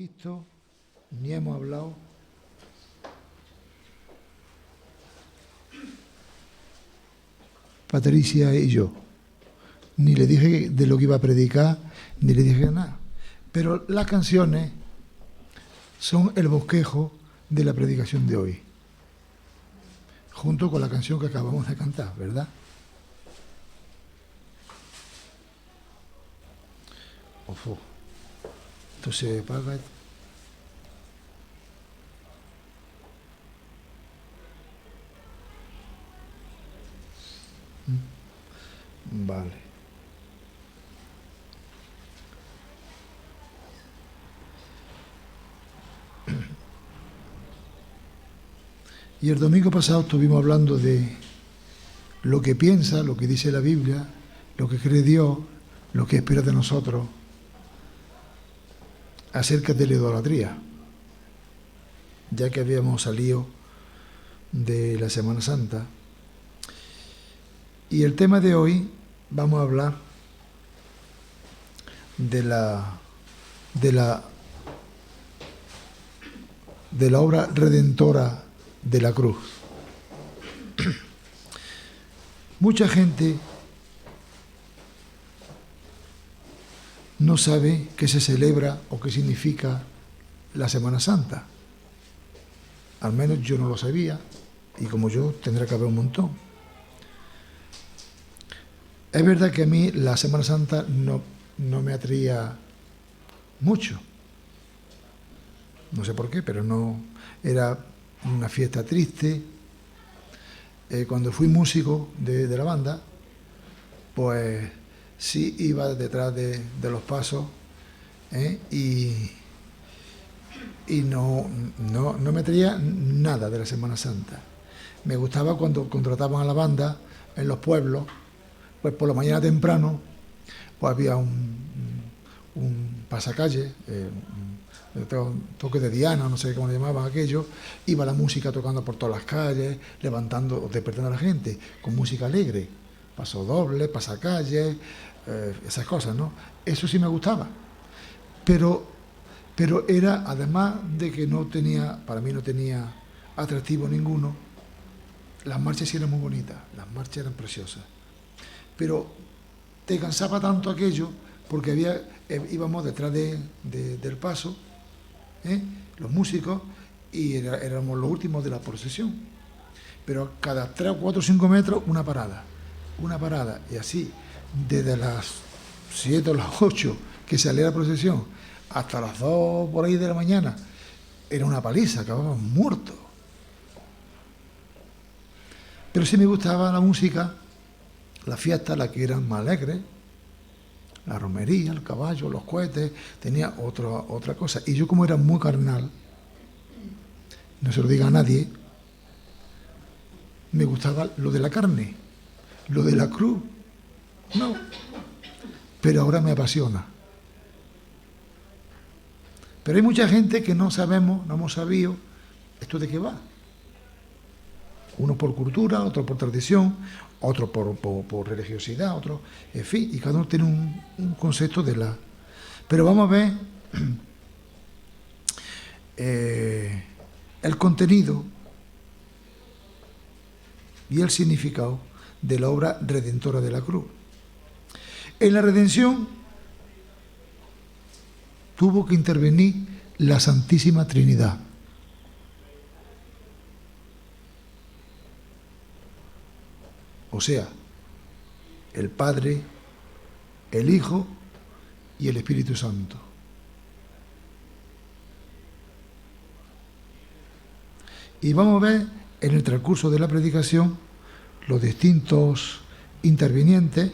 visto, ni hemos hablado. Patricia y yo. Ni le dije de lo que iba a predicar, ni le dije nada. Pero las canciones son el bosquejo de la predicación de hoy, junto con la canción que acabamos de cantar, ¿verdad? Ojo. Entonces, paga. Vale. Y el domingo pasado estuvimos hablando de lo que piensa, lo que dice la Biblia, lo que cree Dios, lo que espera de nosotros acerca de la idolatría, ya que habíamos salido de la Semana Santa. Y el tema de hoy vamos a hablar de la obra redentora de la cruz. Mucha gente no sabe qué se celebra o qué significa la Semana Santa. Al menos yo no lo sabía, y como yo tendrá que haber un montón. Es verdad que a mí la Semana Santa no me atraía mucho. No sé por qué, pero no era una fiesta triste. Cuando fui músico de la banda, pues sí iba detrás de los pasos, y no me traía nada de la Semana Santa. Me gustaba cuando contrataban a la banda en los pueblos, pues por la mañana temprano pues había un pasacalle, toque de diana, no sé cómo le llamaban aquello, iba la música tocando por todas las calles, levantando, despertando a la gente con música alegre, paso doble, pasacalle, esas cosas, ¿no? Eso sí me gustaba, pero era, además de que para mí no tenía atractivo ninguno, las marchas sí eran muy bonitas, las marchas eran preciosas, pero te cansaba tanto aquello porque íbamos detrás del paso, los músicos, y éramos los últimos de la procesión, pero cada 3, 4, 5 metros una parada, y así desde las 7 o las 8 que salía la procesión hasta las 2 por ahí de la mañana era una paliza, acabábamos muertos. Pero sí me gustaba la música, la fiesta, la que eran más alegres, la romería, el caballo, los cohetes, tenía otra cosa. Y yo, como era muy carnal, no se lo diga a nadie, me gustaba lo de la carne, lo de la cruz, no. Pero ahora me apasiona. Pero hay mucha gente que no hemos sabido esto de qué va. Uno por cultura, otro por tradición, otro por religiosidad, otro, en fin, y cada uno tiene un concepto de la... Pero vamos a ver el contenido y el significado de la obra redentora de la cruz. En la redención tuvo que intervenir la Santísima Trinidad. O sea, el Padre, el Hijo y el Espíritu Santo. Y vamos a ver en el transcurso de la predicación los distintos intervinientes.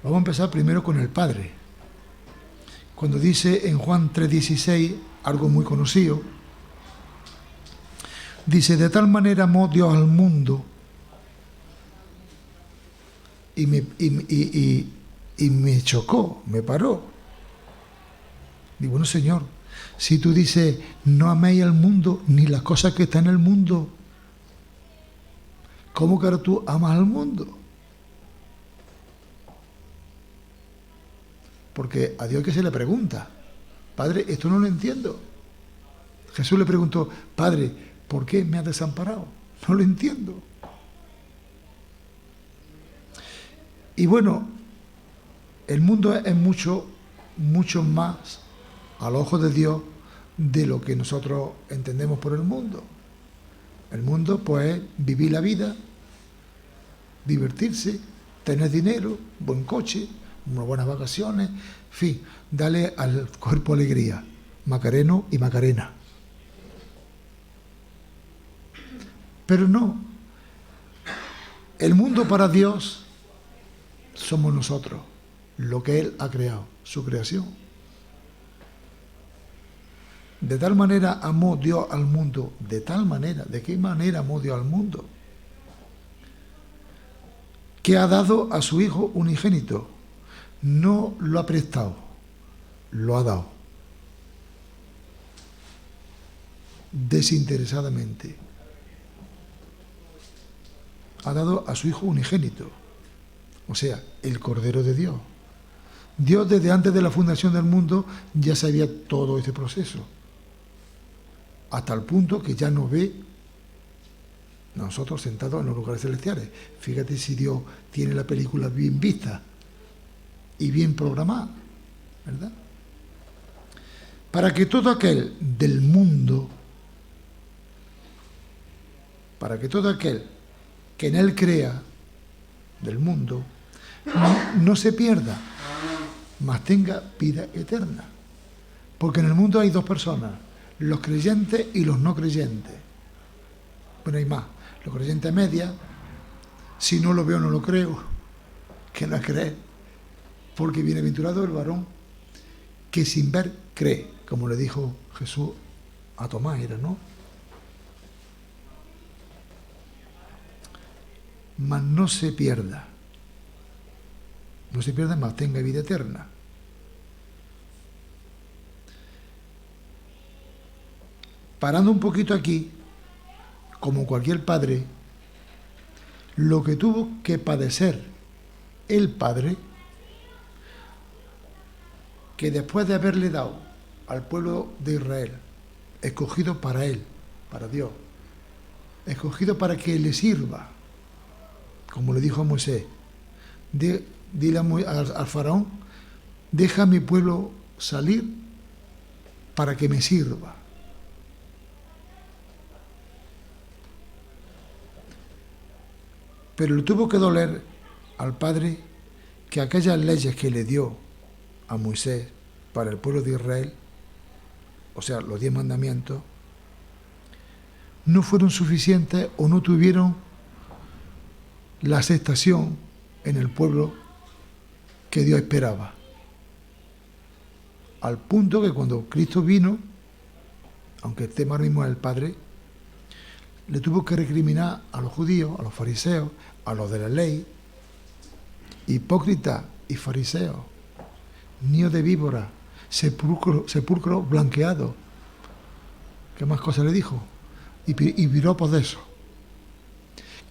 Vamos a empezar primero con el Padre. Cuando dice en Juan 3:16, algo muy conocido, dice: de tal manera amó Dios al mundo, y me chocó, me paró. Digo, bueno, Señor, si tú dices no améis al mundo ni las cosas que están en el mundo, ¿cómo que ahora tú amas al mundo? Porque a Dios que se le pregunta, Padre, esto no lo entiendo. Jesús le preguntó, Padre, ¿por qué me has desamparado? No lo entiendo. Y bueno, el mundo es mucho, mucho más a los ojos de Dios de lo que nosotros entendemos por el mundo. El mundo, pues, es vivir la vida, divertirse, tener dinero, buen coche, unas buenas vacaciones, en fin, darle al cuerpo alegría, Macareno y Macarena. Pero no, el mundo para Dios somos nosotros, lo que Él ha creado, su creación. De tal manera amó Dios al mundo, de tal manera, ¿de qué manera amó Dios al mundo? Que ha dado a su Hijo unigénito. No lo ha prestado, lo ha dado. Desinteresadamente. Ha dado a su Hijo unigénito. O sea, el Cordero de Dios. Dios desde antes de la fundación del mundo ya sabía todo este proceso. Hasta el punto que ya nos ve nosotros sentados en los lugares celestiales. Fíjate si Dios tiene la película bien vista y bien programada, ¿verdad? Para que todo aquel del mundo, para que todo aquel que en él crea del mundo, no se pierda, mas tenga vida eterna. Porque en el mundo hay dos personas, los creyentes y los no creyentes. Bueno, hay más. Los creyentes media, si no lo veo no lo creo, que no es creer. Porque bienaventurado el varón que sin ver cree, como le dijo Jesús a Tomás, era, ¿no? Mas no se pierda. No se pierda, mas tenga vida eterna. Parando un poquito aquí, como cualquier padre, lo que tuvo que padecer el Padre, que después de haberle dado al pueblo de Israel, escogido para él, para Dios, escogido para que le sirva, como le dijo a Moisés, dile al faraón, deja a mi pueblo salir para que me sirva. Pero le tuvo que doler al Padre que aquellas leyes que le dio a Moisés para el pueblo de Israel, o sea, los 10 mandamientos, no fueron suficientes o no tuvieron la aceptación en el pueblo que Dios esperaba. Al punto que cuando Cristo vino, aunque el tema ahora mismo es el Padre, le tuvo que recriminar a los judíos, a los fariseos, a los de la ley, hipócritas y fariseos, niños de víbora, sepulcro blanqueado. ¿Qué más cosas le dijo? Y piropos de eso.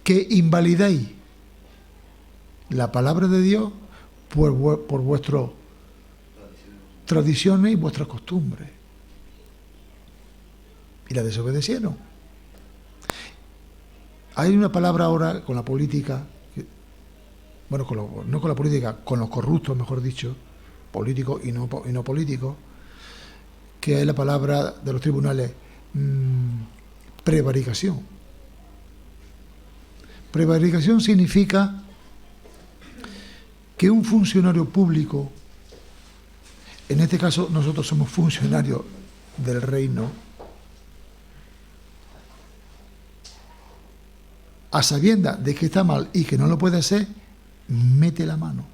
Que invalidáis la palabra de Dios por vuestras tradiciones y vuestras costumbres. Y la desobedecieron. Hay una palabra ahora con la política, bueno, no con la política, con los corruptos, mejor dicho, políticos y no políticos, que es la palabra de los tribunales, prevaricación. Prevaricación significa que un funcionario público, en este caso nosotros somos funcionarios del reino, a sabiendas de que está mal y que no lo puede hacer, mete la mano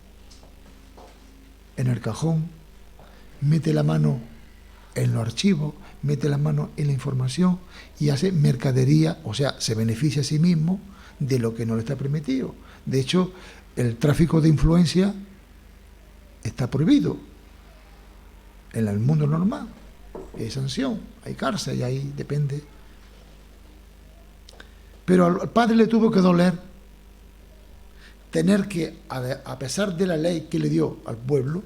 en el cajón, mete la mano en los archivos, mete la mano en la información y hace mercadería, o sea, se beneficia a sí mismo de lo que no le está permitido. De hecho, el tráfico de influencia está prohibido en el mundo normal. Hay sanción, hay cárcel y ahí depende. Pero al Padre le tuvo que doler tener que, a pesar de la ley que le dio al pueblo,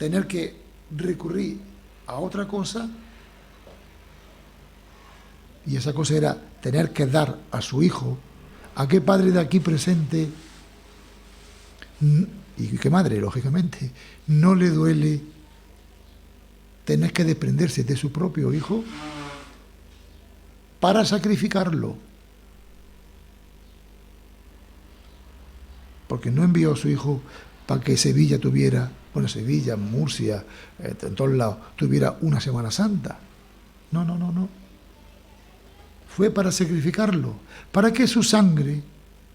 tener que recurrir a otra cosa, y esa cosa era tener que dar a su hijo. ¿A qué padre de aquí presente, y qué madre, lógicamente, no le duele tener que desprenderse de su propio hijo para sacrificarlo? Porque no envió a su hijo para que Sevilla tuviera, bueno, Sevilla, Murcia, en todos lados, tuviera una Semana Santa. No, no, no, no. Fue para sacrificarlo, para que su sangre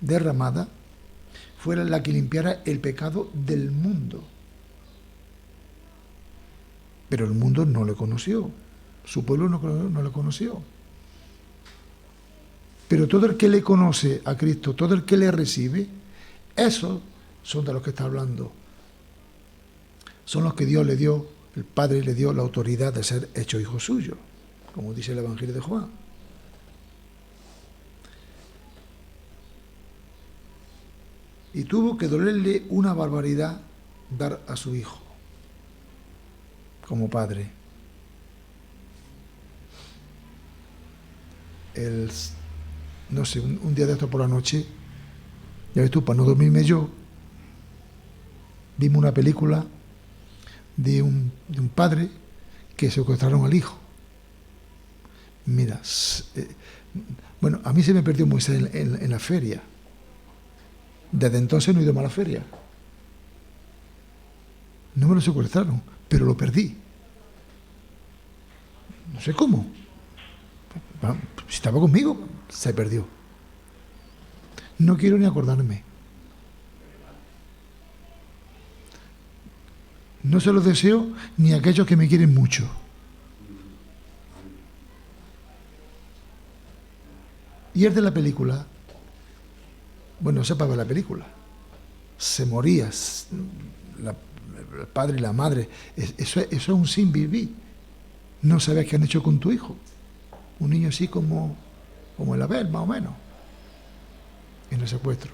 derramada fuera la que limpiara el pecado del mundo. Pero el mundo no le conoció, su pueblo no le conoció. Pero todo el que le conoce a Cristo, todo el que le recibe, esos son de los que está hablando. Son los que Dios le dio, el Padre le dio la autoridad de ser hecho hijo suyo, como dice el Evangelio de Juan. Y tuvo que dolerle una barbaridad dar a su hijo como padre. No sé, un día de esto por la noche, ya ves tú, para no dormirme yo, vimos una película de un padre que secuestraron al hijo. Mira, bueno, a mí se me perdió Moisés en la feria. Desde entonces no he ido más a la feria. No me lo secuestraron, pero lo perdí. No sé cómo. Si estaba conmigo, se perdió. No quiero ni acordarme. No se lo deseo ni a aquellos que me quieren mucho. Y el de la película, bueno, sepa ver la película, se moría el padre y la madre. Eso es un sin vivir. No sabes qué han hecho con tu hijo. Un niño así como el Abel, más o menos, en el secuestro.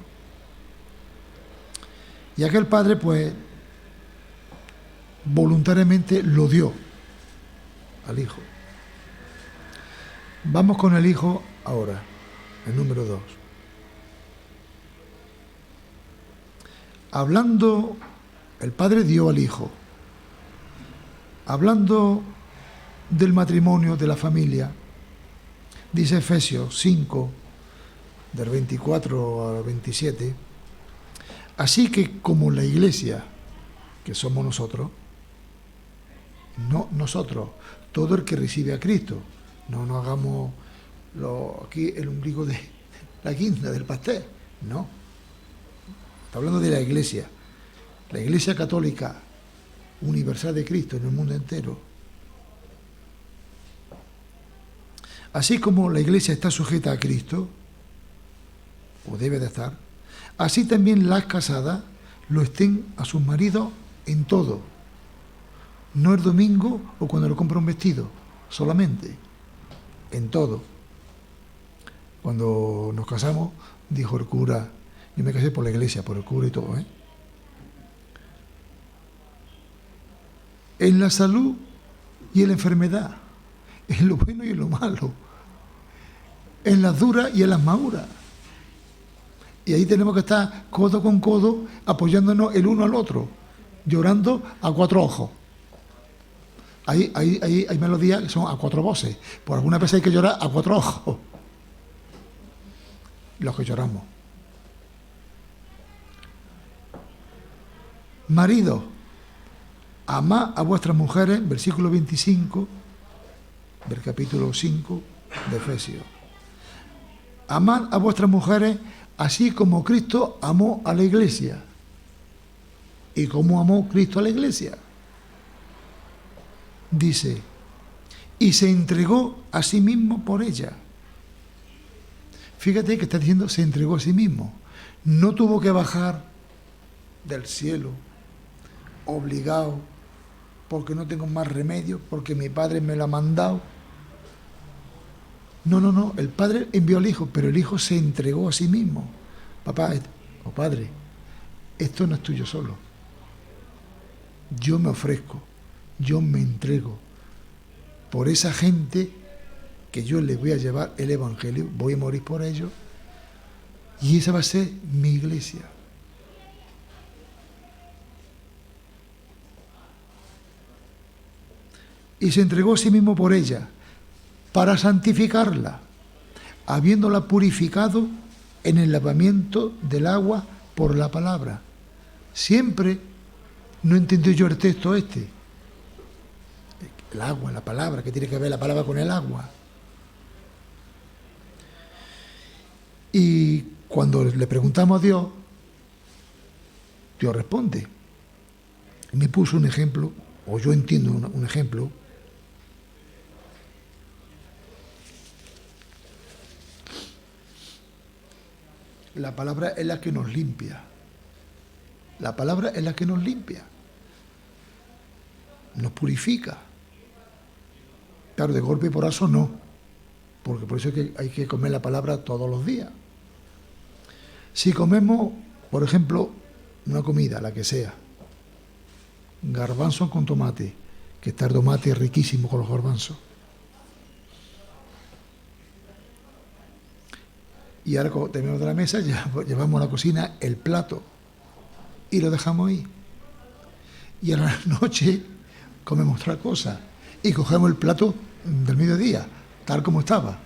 Y aquel padre, pues, voluntariamente lo dio al hijo. Vamos con el hijo ahora, el número 2. Hablando, el padre dio al hijo. Hablando del matrimonio, de la familia, dice Efesios 5, del 24 al 27, así que como la iglesia, que somos nosotros, no nosotros, todo el que recibe a Cristo, no nos hagamos aquí el ombligo de la guinda del pastel, no. Está hablando de la iglesia católica universal de Cristo en el mundo entero. Así como la iglesia está sujeta a Cristo, o debe de estar, así también las casadas lo estén a sus maridos en todo. No el domingo o cuando le compra un vestido, solamente, en todo. Cuando nos casamos, dijo el cura, yo me casé por la iglesia, por el cura y todo, en la salud y en la enfermedad, en lo bueno y en lo malo, en las duras y en las maduras. Y ahí tenemos que estar codo con codo, apoyándonos el uno al otro, llorando a cuatro ojos. Hay melodías que son a cuatro voces. Por alguna vez hay que llorar a cuatro ojos. Los que lloramos. Maridos, amad a vuestras mujeres, versículo 25 del capítulo 5 de Efesios. Amad a vuestras mujeres así como Cristo amó a la iglesia. ¿Y cómo amó Cristo a la iglesia? Dice, y se entregó a sí mismo por ella. Fíjate que está diciendo, se entregó a sí mismo. No tuvo que bajar del cielo, obligado, porque no tengo más remedio, porque mi padre me lo ha mandado. No, el padre envió al hijo, pero el hijo se entregó a sí mismo. Papá o padre, esto no es tuyo solo. yo me ofrezco, yo me entrego por esa gente que yo les voy a llevar el Evangelio, voy a morir por ellos, y esa va a ser mi iglesia. Y se entregó a sí mismo por ella, para santificarla, habiéndola purificado en el lavamiento del agua por la palabra. Siempre no entendió yo el texto este. El agua, la palabra, ¿qué tiene que ver la palabra con el agua? Y cuando le preguntamos a Dios, Dios responde. Me puso un ejemplo, o yo entiendo un ejemplo. La palabra es la que nos limpia. La palabra es la que nos limpia. Nos purifica. Claro, de golpe y porrazo no. Porque por eso es que hay que comer la palabra todos los días. Si comemos, por ejemplo, una comida, la que sea, garbanzos con tomate, que está el tomate riquísimo con los garbanzos. Y ahora cuando terminamos de la mesa, llevamos a la cocina el plato y lo dejamos ahí. Y a la noche comemos otra cosa y cogemos el plato del mediodía, tal como estaba.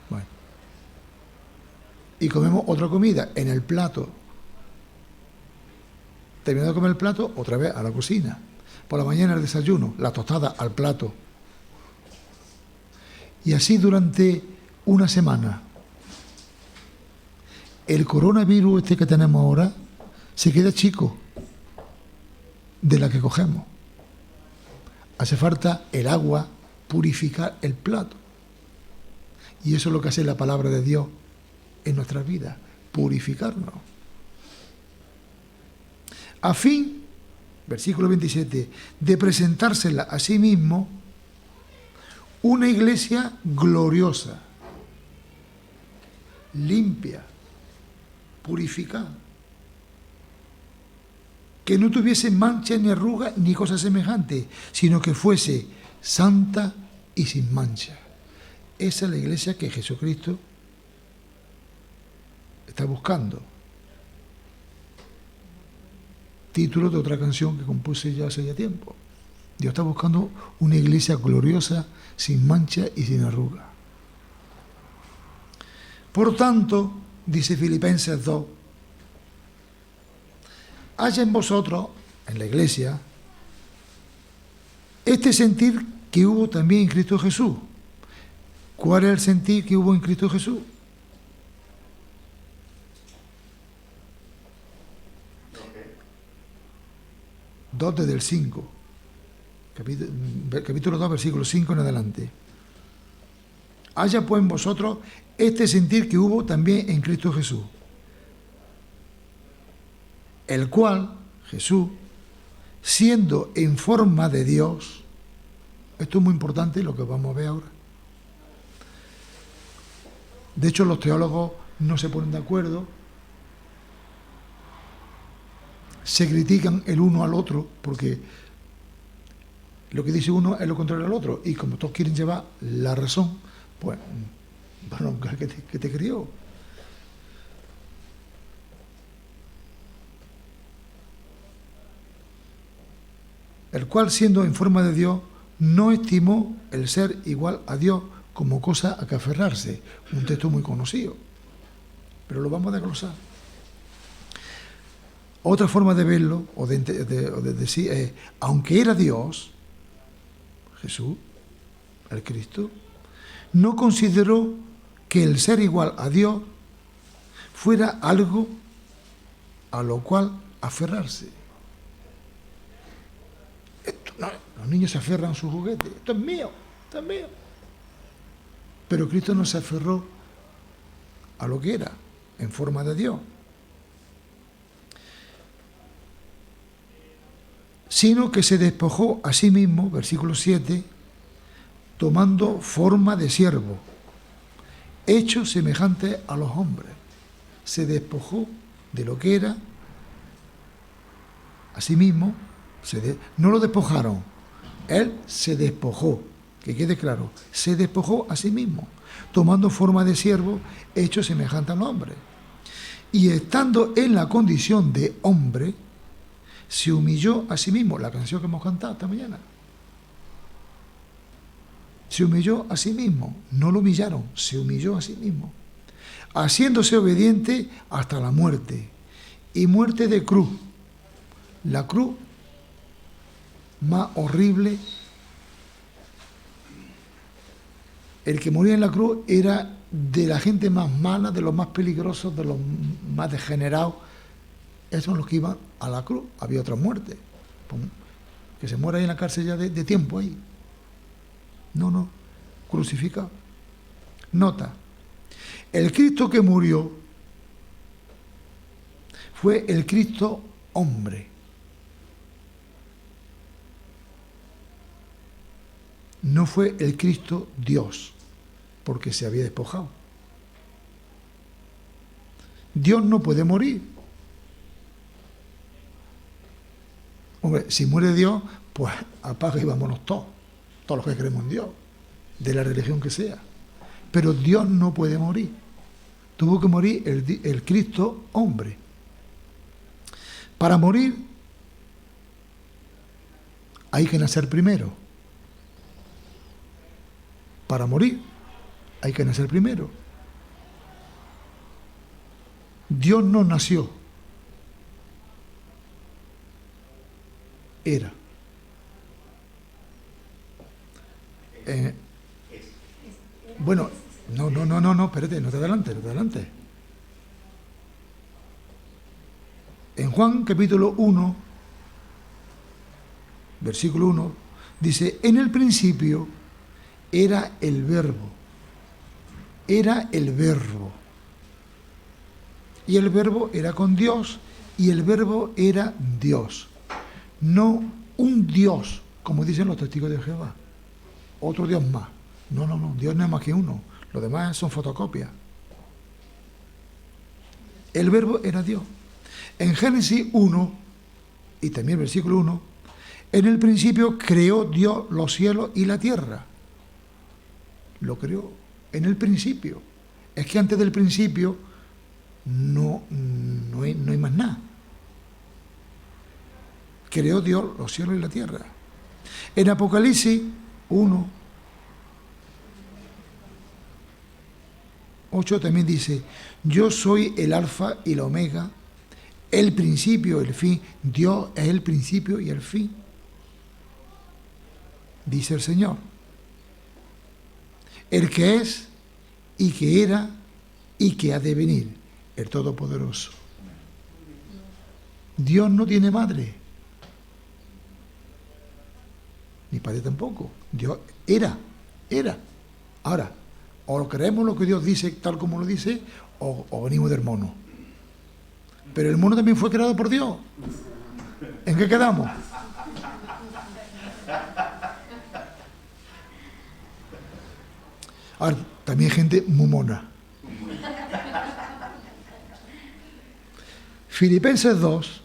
Bueno. Y comemos otra comida en el plato. Terminando de comer el plato, otra vez a la cocina. Por la mañana el desayuno, la tostada al plato. Y así durante una semana. El coronavirus este que tenemos ahora se queda chico de la que cogemos. Hace falta el agua, purificar el plato. Y eso es lo que hace la palabra de Dios en nuestras vidas, purificarnos. A fin, versículo 27, de presentársela a sí mismo una iglesia gloriosa, limpia, purificada, que no tuviese mancha ni arruga ni cosa semejante, sino que fuese santa y sin mancha. Esa es la iglesia que Jesucristo está buscando. Título de otra canción que compuse ya hace ya tiempo. Dios está buscando una iglesia gloriosa, sin mancha y sin arruga. Por tanto, dice Filipenses 2, haya en vosotros, en la iglesia, este sentir que hubo también en Cristo Jesús. ¿Cuál es el sentir que hubo en Cristo Jesús? Dos desde el 5. Capítulo 2, versículo 5 en adelante. Haya pues en vosotros este sentir que hubo también en Cristo Jesús, el cual, Jesús, siendo en forma de Dios, esto es muy importante lo que vamos a ver ahora. De hecho, los teólogos no se ponen de acuerdo, se critican el uno al otro, porque lo que dice uno es lo contrario al otro, y como todos quieren llevar la razón, pues, bueno, que te crió. El cual, siendo en forma de Dios, no estimó el ser igual a Dios como cosa a que aferrarse. Un texto muy conocido, pero lo vamos a desglosar. Otra forma de verlo, o de decir, es, aunque era Dios, Jesús, el Cristo, no consideró que el ser igual a Dios fuera algo a lo cual aferrarse. Esto, no, los niños se aferran a sus juguetes. Esto es mío, esto es mío. Pero Cristo no se aferró a lo que era, en forma de Dios, sino que se despojó a sí mismo, versículo 7, tomando forma de siervo, hecho semejante a los hombres. Se despojó de lo que era, a sí mismo, no lo despojaron, él se despojó, que quede claro, se despojó a sí mismo, tomando forma de siervo, hecho semejante al hombre. Y estando en la condición de hombre, se humilló a sí mismo, la canción que hemos cantado esta mañana. Se humilló a sí mismo, no lo humillaron, se humilló a sí mismo, haciéndose obediente hasta la muerte, y muerte de cruz, la cruz más horrible. El que moría en la cruz era de la gente más mala, de los más peligrosos, de los más degenerados. Esos son los que iban a la cruz. Había otra muerte, que se muera ahí en la cárcel ya de tiempo ahí. No, crucificado. Nota, el Cristo que murió fue el Cristo hombre. No fue el Cristo Dios, porque se había despojado. Dios no puede morir. Hombre, si muere Dios, pues apaga y vámonos todos los que creemos en Dios, de la religión que sea. Pero Dios no puede morir. Tuvo que morir el Cristo hombre. Para morir hay que nacer primero. Para morir hay que nacer primero. Dios no nació. Era. Bueno, no, espérate, no te adelante. En Juan capítulo 1, versículo 1, dice, en el principio era el verbo. Era el verbo. Y el verbo era con Dios, y el verbo era Dios. No un Dios, como dicen los testigos de Jehová. Otro Dios más. No, Dios no es más que uno. Los demás son fotocopias. El verbo era Dios. En Génesis 1, y también versículo 1, en el principio creó Dios los cielos y la tierra. Lo creó en el principio. Es que antes del principio no hay más nada. Creó Dios los cielos y la tierra. En Apocalipsis 1, 8 también dice, yo soy el alfa y la omega, el principio y el fin. Dios es el principio y el fin, dice el Señor. El que es y que era y que ha de venir, el Todopoderoso. Dios no tiene madre, ni padre tampoco. Dios era. Ahora, o creemos lo que Dios dice tal como lo dice, o venimos del mono. Pero el mono también fue creado por Dios. ¿En qué quedamos? Ahora, también hay gente muy mona. Filipenses 2.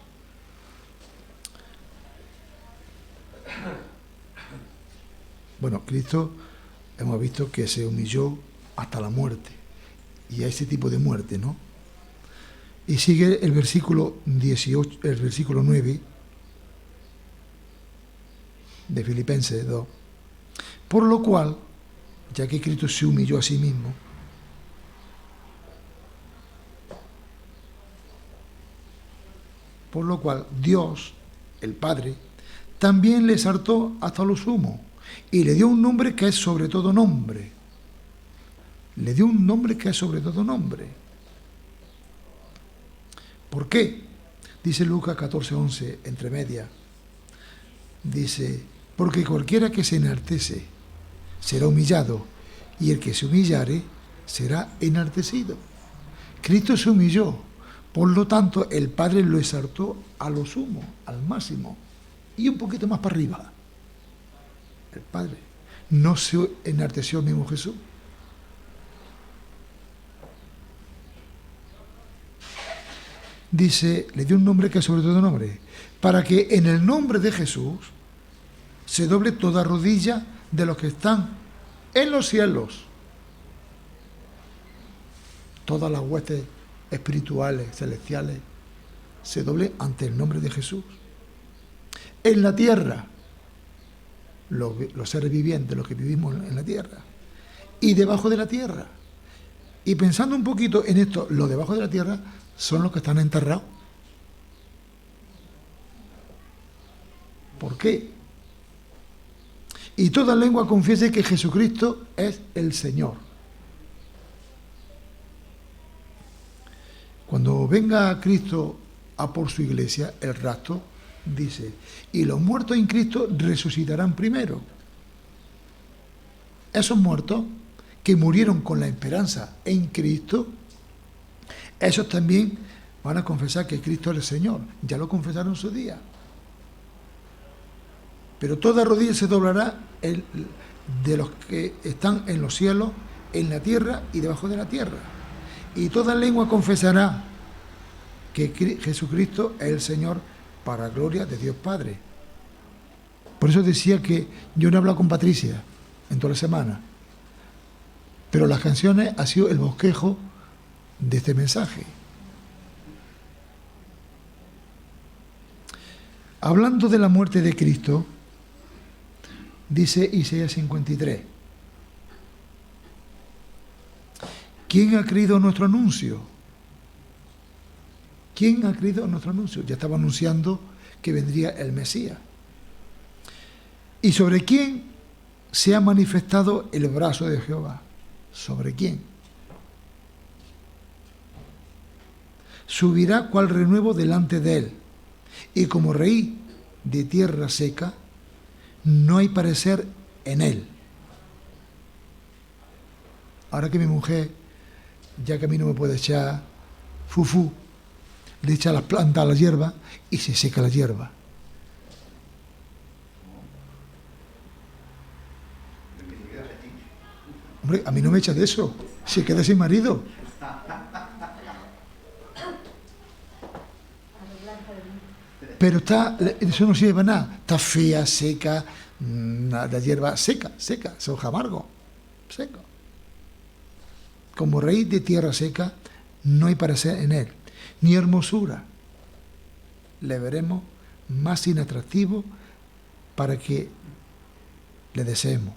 Bueno, Cristo hemos visto que se humilló hasta la muerte. Y a ese tipo de muerte, ¿no? Y sigue el versículo 18, el versículo 9 de Filipenses 2. Por lo cual, ya que Cristo se humilló a sí mismo, por lo cual Dios, el Padre, también le exaltó hasta lo sumo y le dio un nombre que es sobre todo nombre. Le dio un nombre que es sobre todo nombre. ¿Por qué? Dice Lucas 14:11, entre medias. Dice, porque cualquiera que se enaltece será humillado, y el que se humillare será enaltecido. Cristo se humilló, por lo tanto el Padre lo exaltó a lo sumo, al máximo, y un poquito más para arriba. El Padre no se enalteció el mismo Jesús. dice, le dio un nombre que es sobre todo nombre, para que en el nombre de Jesús se doble toda rodilla de los que están en los cielos. Todas las huestes espirituales, celestiales, se doble ante el nombre de Jesús. En la tierra, los seres vivientes, los que vivimos en la tierra, y debajo de la tierra. Y pensando un poquito en esto, los debajo de la tierra son los que están enterrados. ¿Por qué? Y toda lengua confiese que Jesucristo es el Señor. Cuando venga Cristo a por su iglesia, el rapto, dice, y los muertos en Cristo resucitarán primero. Esos muertos que murieron con la esperanza en Cristo, esos también van a confesar que Cristo es el Señor. Ya lo confesaron en su día. Pero toda rodilla se doblará de los que están en los cielos, en la tierra y debajo de la tierra. Y toda lengua confesará que Jesucristo es el Señor, para gloria de Dios Padre. Por eso decía que yo no he hablado con Patricia en toda la semana, pero las canciones ha sido el bosquejo de este mensaje. Hablando de la muerte de Cristo, dice Isaías 53, ¿quién ha creído nuestro anuncio? ¿Quién ha creído nuestro anuncio? Ya estaba anunciando que vendría el Mesías. ¿Y sobre quién se ha manifestado el brazo de Jehová? ¿Sobre quién? Subirá cual renuevo delante de él, y como rey de tierra seca, no hay parecer en él. Ahora que mi mujer, ya que a mí no me puede echar fufú, le echa las plantas a la hierba y se seca la hierba. Hombre, a mí no me echa de eso, se queda sin marido. Pero eso no sirve para nada, está fea, seca, la hierba seca, se hoja amargo, seco. Como raíz de tierra seca, no hay parecer en él, ni hermosura. Le veremos más inatractivo para que le deseemos.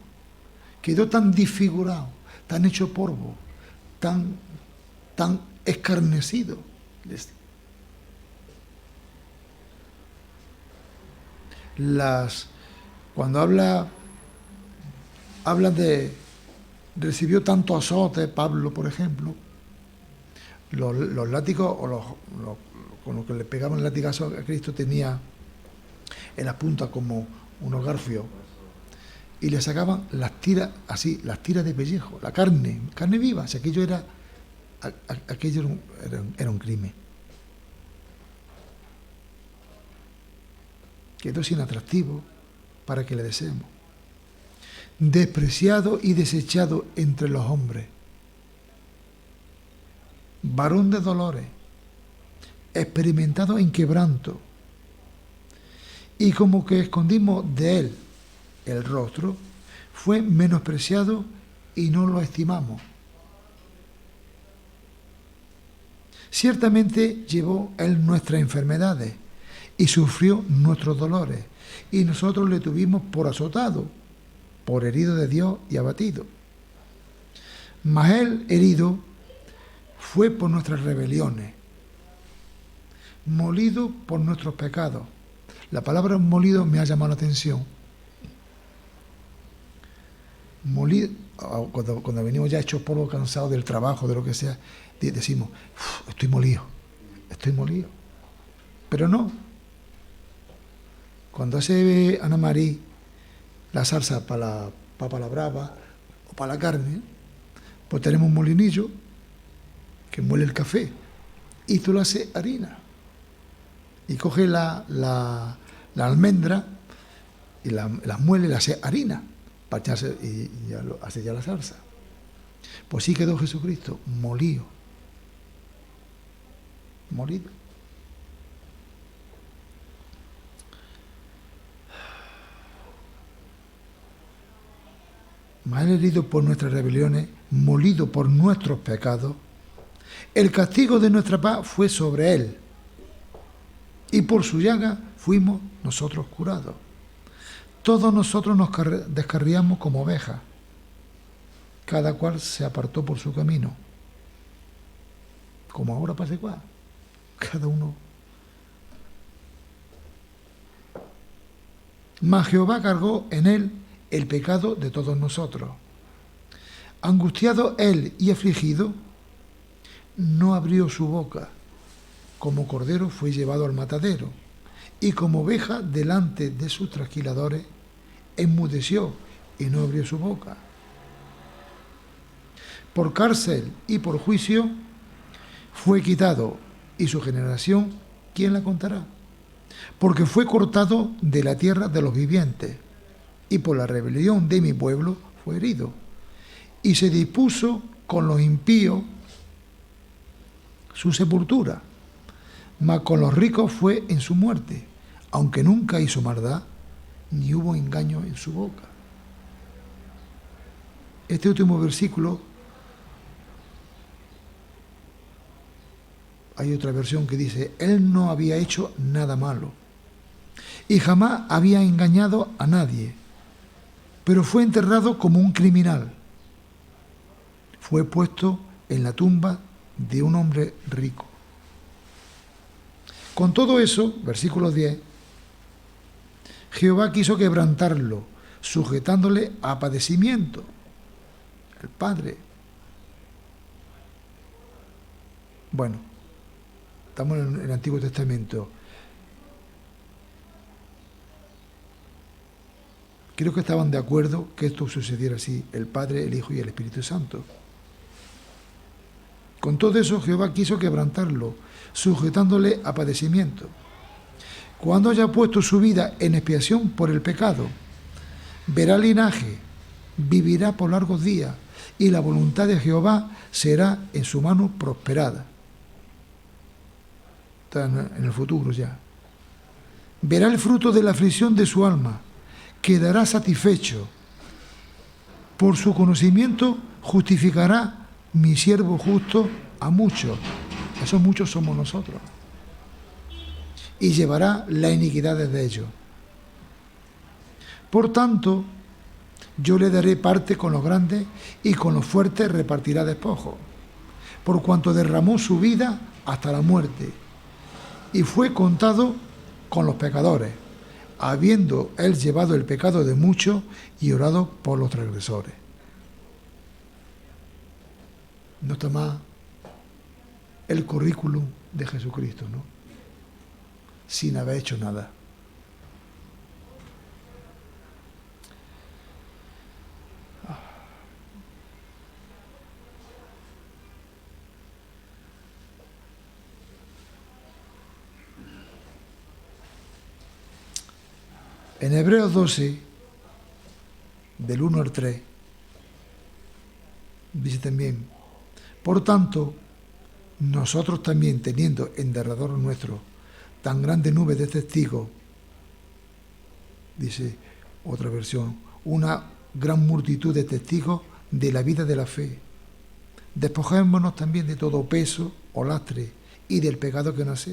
Quedó tan disfigurado, tan hecho polvo, tan escarnecido. Cuando hablan de recibió tanto azote, Pablo, por ejemplo, los látigos con los que le pegaban el latigazo a Cristo tenía en la punta como unos garfios y le sacaban las tiras así, las tiras de pellejo, la carne viva. Si aquello era un crimen. Quedó sin atractivo para que le deseemos. Despreciado y desechado entre los hombres, varón de dolores, experimentado en quebranto, y como que escondimos de él el rostro, fue menospreciado y no lo estimamos. Ciertamente llevó él nuestras enfermedades y sufrió nuestros dolores, y nosotros le tuvimos por azotado, por herido de Dios y abatido. Mas él herido fue por nuestras rebeliones, molido por nuestros pecados. La palabra molido me ha llamado la atención. Molido, cuando venimos ya hechos polvo, cansados del trabajo, de lo que sea, decimos, estoy molido. Pero no. Cuando hace Ana María la salsa para la papa a la brava o para la carne, pues tenemos un molinillo que muele el café y tú lo haces harina. Y coge la almendra y la muele y la hace harina para echarse, y ya lo hace ya la salsa. Pues sí quedó Jesucristo molido. mas Él herido por nuestras rebeliones, molido por nuestros pecados, el castigo de nuestra paz fue sobre Él, y por su llaga fuimos nosotros curados. Todos nosotros nos descarriamos como ovejas, cada cual se apartó por su camino, como ahora pasa igual, cada uno. Mas Jehová cargó en Él el pecado de todos nosotros. Angustiado Él y afligido, no abrió su boca. Como cordero fue llevado al matadero, y como oveja delante de sus trasquiladores, enmudeció y no abrió su boca. Por cárcel y por juicio fue quitado, y su generación, ¿quién la contará? Porque fue cortado de la tierra de los vivientes, y por la rebelión de mi pueblo fue herido. Y se dispuso con los impíos su sepultura, mas con los ricos fue en su muerte, aunque nunca hizo maldad, ni hubo engaño en su boca. Este último versículo, hay otra versión que dice, Él no había hecho nada malo, y jamás había engañado a nadie, pero fue enterrado como un criminal. Fue puesto en la tumba de un hombre rico. Con todo eso, versículo 10, Jehová quiso quebrantarlo, sujetándole a padecimiento. El Padre. Bueno, estamos en el Antiguo Testamento. Creo que estaban de acuerdo que esto sucediera así, el Padre, el Hijo y el Espíritu Santo. Con todo eso, Jehová quiso quebrantarlo, sujetándole a padecimiento. Cuando haya puesto su vida en expiación por el pecado, verá linaje, vivirá por largos días, y la voluntad de Jehová será en su mano prosperada. Está en el futuro ya. Verá el fruto de la aflicción de su alma, quedará satisfecho. Por su conocimiento justificará mi siervo justo a muchos. Esos muchos somos nosotros. Y llevará la iniquidad de ellos. Por tanto, yo le daré parte con los grandes, y con los fuertes repartirá despojos, por cuanto derramó su vida hasta la muerte, y fue contado con los pecadores, habiendo él llevado el pecado de muchos y orado por los transgresores. No está más el currículum de Jesucristo, ¿no? Sin haber hecho nada. En Hebreos 12, del 1 al 3, dice también, por tanto, nosotros también, teniendo en derredor nuestro tan grande nube de testigos, dice otra versión, una gran multitud de testigos de la vida de la fe, despojémonos también de todo peso o lastre y del pecado que nos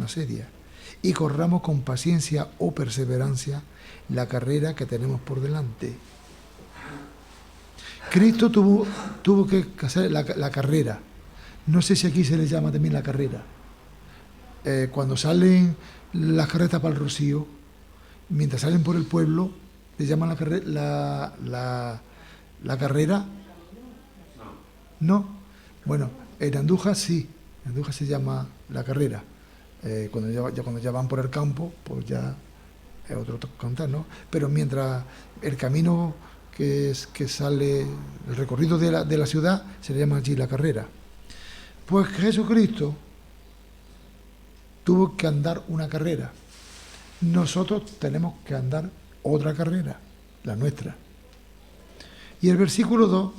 asedia, y corramos con paciencia o perseverancia la carrera que tenemos por delante. Cristo tuvo que hacer la carrera. No sé si aquí se le llama también la carrera. Cuando salen las carretas para el Rocío, mientras salen por el pueblo, le llaman la carrera. ¿No? Bueno, en Andújar sí. En Andújar se llama la carrera. Cuando ya van por el campo, pues ya es otro cantar, ¿no? Pero mientras el camino que sale, el recorrido de la ciudad, se le llama allí la carrera. Pues Jesucristo tuvo que andar una carrera. Nosotros tenemos que andar otra carrera, la nuestra. Y el versículo 2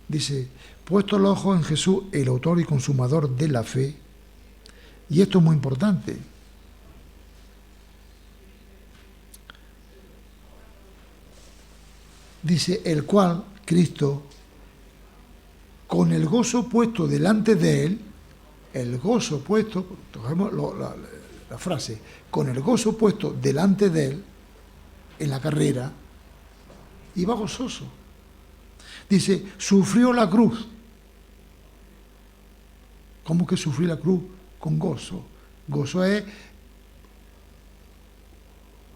dice, puesto los ojos en Jesús, el autor y consumador de la fe. Y esto es muy importante. Dice, el cual, Cristo, con el gozo puesto delante de él, el gozo puesto, cogemos la frase, con el gozo puesto delante de él, en la carrera, iba gozoso. Dice, sufrió la cruz. ¿Cómo que sufrió la cruz? Con gozo. Gozo es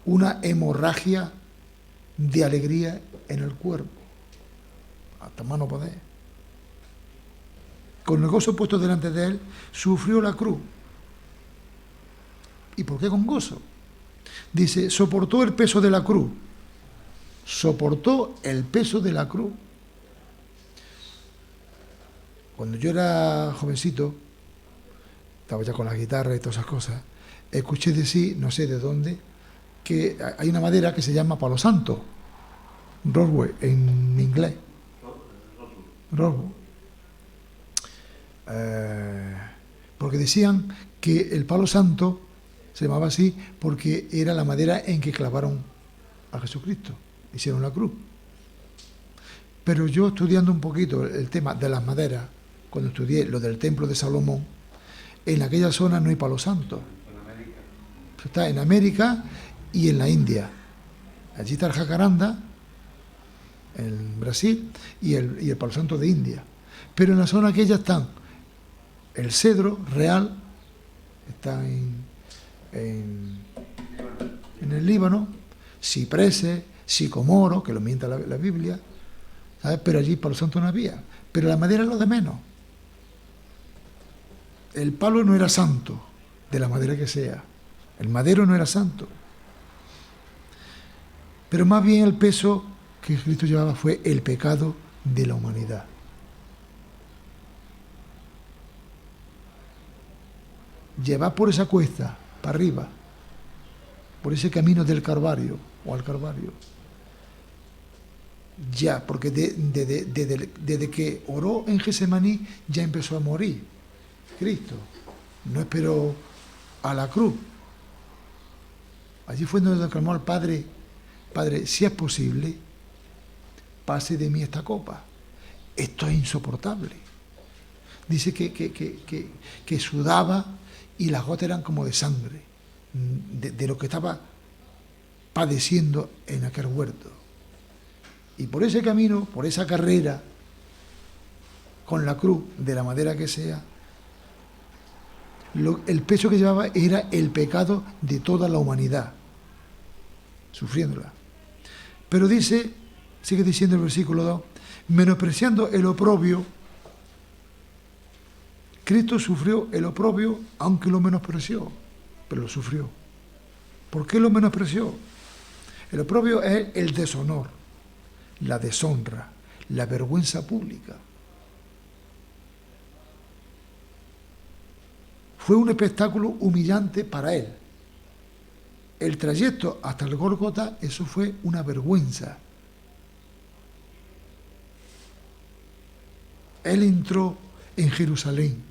una hemorragia de alegría en el cuerpo. Hasta más no poder. Con el gozo puesto delante de él, sufrió la cruz. ¿Y por qué con gozo? Dice, soportó el peso de la cruz. Soportó el peso de la cruz. Cuando yo era jovencito, estaba ya con la guitarra y todas esas cosas, escuché decir, no sé de dónde, que hay una madera que se llama palo santo, rosewood en inglés. Rosewood. Porque decían que el palo santo se llamaba así porque era la madera en que clavaron a Jesucristo, hicieron la cruz. Pero yo, estudiando un poquito el tema de las maderas, cuando estudié lo del templo de Salomón, en aquella zona no hay palo santo. Está en América y en la India. Allí está el jacaranda, en Brasil, y el palo santo de India. Pero en la zona aquella están el cedro real, está en el Líbano, cipreses, sicomoro, que lo mienta la Biblia, ¿sabes? Pero allí palo santo no había. Pero la madera es lo de menos. El palo no era santo, de la madera que sea. El madero no era santo. Pero más bien el peso que Cristo llevaba fue el pecado de la humanidad. Llevar por esa cuesta, para arriba, por ese camino del Calvario, o al Calvario. Ya, porque desde que oró en Getsemaní, ya empezó a morir Cristo. No esperó a la cruz. Allí fue donde clamó al Padre, Padre, si es posible, pase de mí esta copa. Esto es insoportable. Dice que sudaba y las gotas eran como de sangre, de lo que estaba padeciendo en aquel huerto. Y por ese camino, por esa carrera, con la cruz, de la madera que sea, el peso que llevaba era el pecado de toda la humanidad, sufriéndola. Pero dice, sigue diciendo el versículo 2, menospreciando el oprobio, Cristo sufrió el oprobio, aunque lo menospreció, pero lo sufrió. ¿Por qué lo menospreció? El oprobio es el deshonor, la deshonra, la vergüenza pública. Fue un espectáculo humillante para él. El trayecto hasta el Gólgota, eso fue una vergüenza. Él entró en Jerusalén,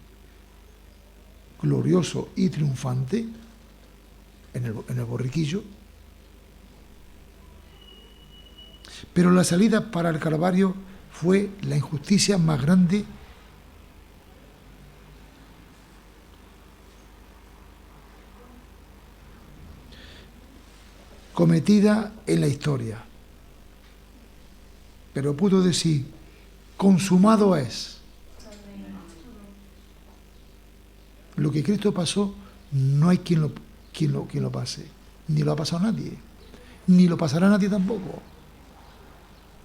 glorioso y triunfante, en el borriquillo, pero la salida para el Calvario fue la injusticia más grande cometida en la historia. Pero pudo decir, consumado es. Lo que Cristo pasó, no hay quien lo pase. Ni lo ha pasado nadie. Ni lo pasará nadie tampoco.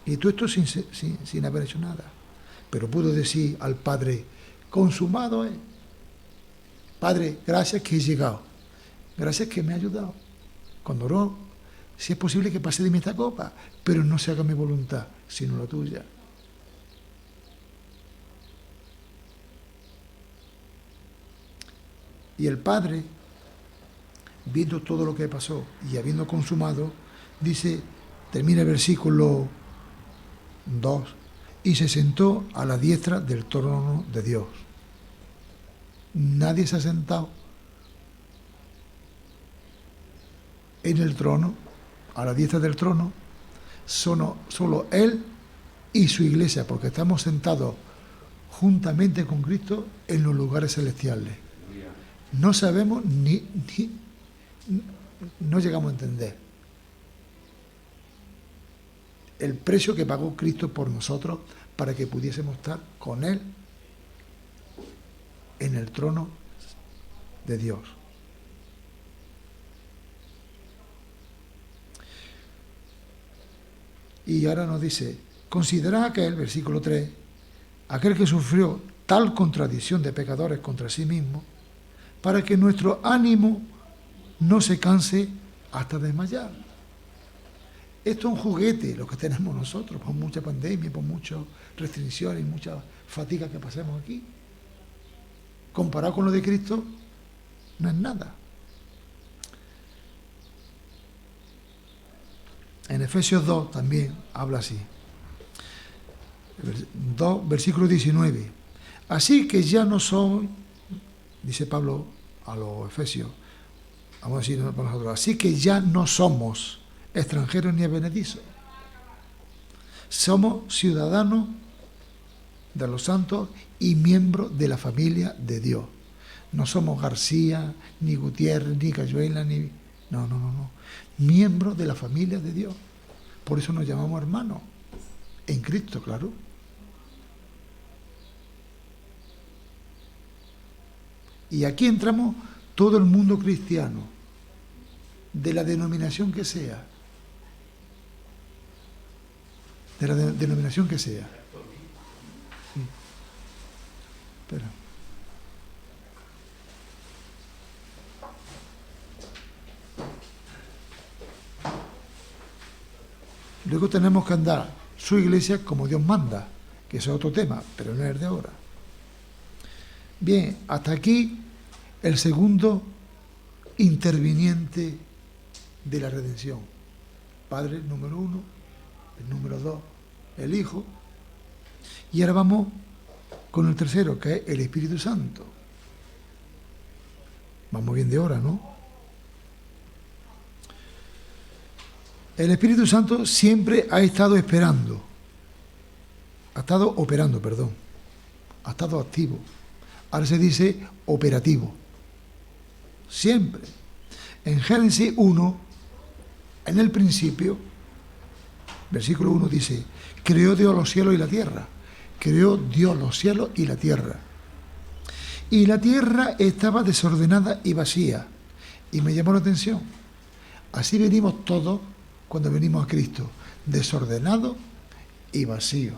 Y todo esto sin haber hecho nada. Pero pudo decir al Padre, consumado es. Padre, gracias que he llegado. Gracias que me ha ayudado. Cuando oró, si es posible que pase de mí esta copa, pero no se haga mi voluntad, sino la tuya. Y el Padre, viendo todo lo que pasó y habiendo consumado, dice, termina el versículo 2, y se sentó a la diestra del trono de Dios. Nadie se ha sentado en el trono, a la diestra del trono, solo Él y su iglesia, porque estamos sentados juntamente con Cristo en los lugares celestiales. No sabemos no llegamos a entender el precio que pagó Cristo por nosotros para que pudiésemos estar con Él en el trono de Dios. Y ahora nos dice, considera aquel, versículo 3, aquel que sufrió tal contradicción de pecadores contra sí mismo, para que nuestro ánimo no se canse hasta desmayar. Esto es un juguete, lo que tenemos nosotros, por mucha pandemia, por muchas restricciones, mucha fatiga que pasemos aquí. Comparado con lo de Cristo, no es nada. En Efesios 2 también habla así. 2, versículo 19. Así que ya no soy, dice Pablo a los Efesios, vamos a decir para nosotros, así que ya no somos extranjeros ni advenedizos. Somos ciudadanos de los santos y miembros de la familia de Dios. No somos García, ni Gutiérrez, ni Cayuela, ni... No. Miembros de la familia de Dios. Por eso nos llamamos hermanos. En Cristo, claro. Y aquí entramos todo el mundo cristiano, de la denominación que sea. De la denominación que sea. Sí. Espera. Luego tenemos que andar su iglesia como Dios manda, que eso es otro tema, pero no es de ahora. Bien, hasta aquí el segundo interviniente de la redención. Padre número 1, el número 2, el Hijo. Y ahora vamos con el tercero, que es el Espíritu Santo. Vamos bien de hora, ¿no? El Espíritu Santo siempre ha estado esperando, ha estado operando, ha estado activo. Ahora se dice operativo. Siempre. En Génesis 1, en el principio, versículo 1 dice, creó Dios los cielos y la tierra. Creó Dios los cielos y la tierra. Y la tierra estaba desordenada y vacía. Y me llamó la atención. Así venimos todos cuando venimos a Cristo, desordenado y vacío.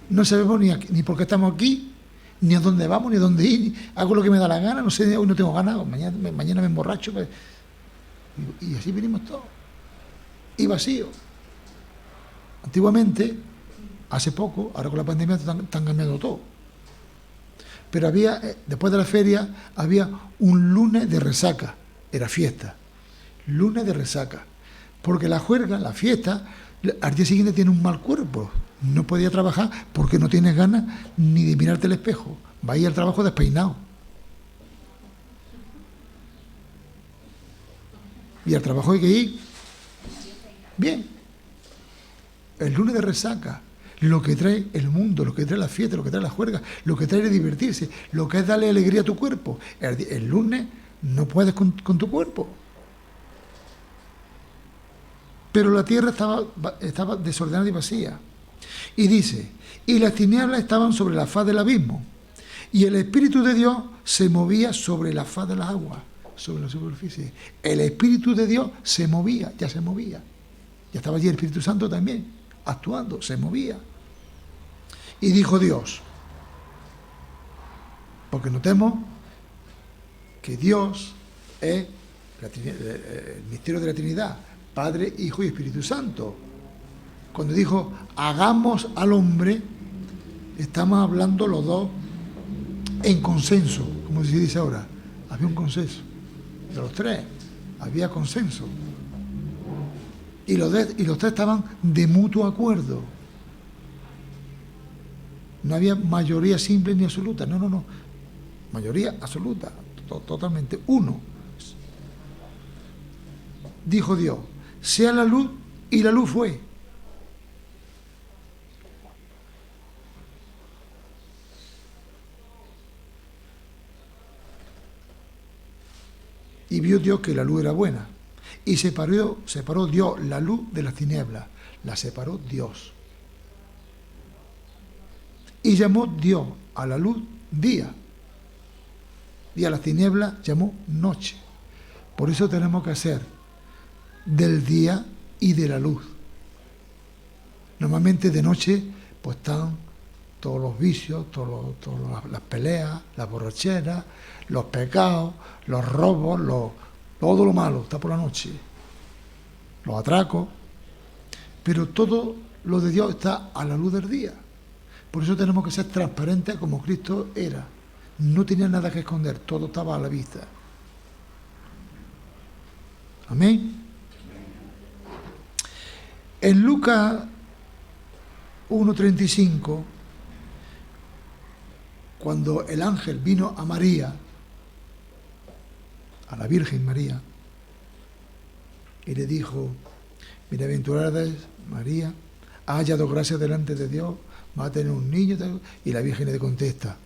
No sabemos ni por qué estamos aquí, ni a dónde vamos, ni a dónde ir. Hago lo que me da la gana, no sé, hoy no tengo ganas, mañana me emborracho. Y así venimos todos. Y vacío. Antiguamente, hace poco, ahora con la pandemia están cambiando todo. Pero había, después de la feria, había un lunes de resaca, era fiesta. Lunes de resaca, porque la juerga, la fiesta, al día siguiente tiene un mal cuerpo, no podía trabajar porque no tienes ganas ni de mirarte al espejo, va a ir al trabajo despeinado. Y al trabajo hay que ir bien. El lunes de resaca, lo que trae el mundo, lo que trae la fiesta, lo que trae la juerga, lo que trae es divertirse, lo que es darle alegría a tu cuerpo. El lunes no puedes con tu cuerpo. Pero la tierra estaba desordenada y vacía. Y dice, y las tinieblas estaban sobre la faz del abismo, y el Espíritu de Dios se movía sobre la faz de las aguas, sobre la superficie. El Espíritu de Dios se movía, ya se movía. Ya estaba allí el Espíritu Santo también, actuando, se movía. Y dijo Dios, porque notemos que Dios es el misterio de la Trinidad, Padre, Hijo y Espíritu Santo. Cuando dijo, hagamos al hombre, estamos hablando los dos en consenso, como se dice ahora. Había un consenso. De los tres, había consenso. Y los tres estaban de mutuo acuerdo. No había mayoría simple ni absoluta. No. Mayoría absoluta, totalmente uno. Dijo Dios, sea la luz, y la luz fue. Y vio Dios que la luz era buena. Y separó Dios la luz de las tinieblas. La separó Dios. Y llamó Dios a la luz día. Y a las tinieblas llamó noche. Por eso tenemos que hacer del día y de la luz. Normalmente de noche pues están todos los vicios, todas las peleas, las borracheras, los pecados, los robos, todo lo malo está por la noche, los atracos, pero todo lo de Dios está a la luz del día. Por eso tenemos que ser transparentes como Cristo era. No tenía nada que esconder, todo estaba a la vista. Amén. En Lucas 1:35, cuando el ángel vino a María, a la Virgen María, y le dijo: bienaventurada es María, ha hallado gracia delante de Dios, va a tener un niño, y la Virgen le contesta: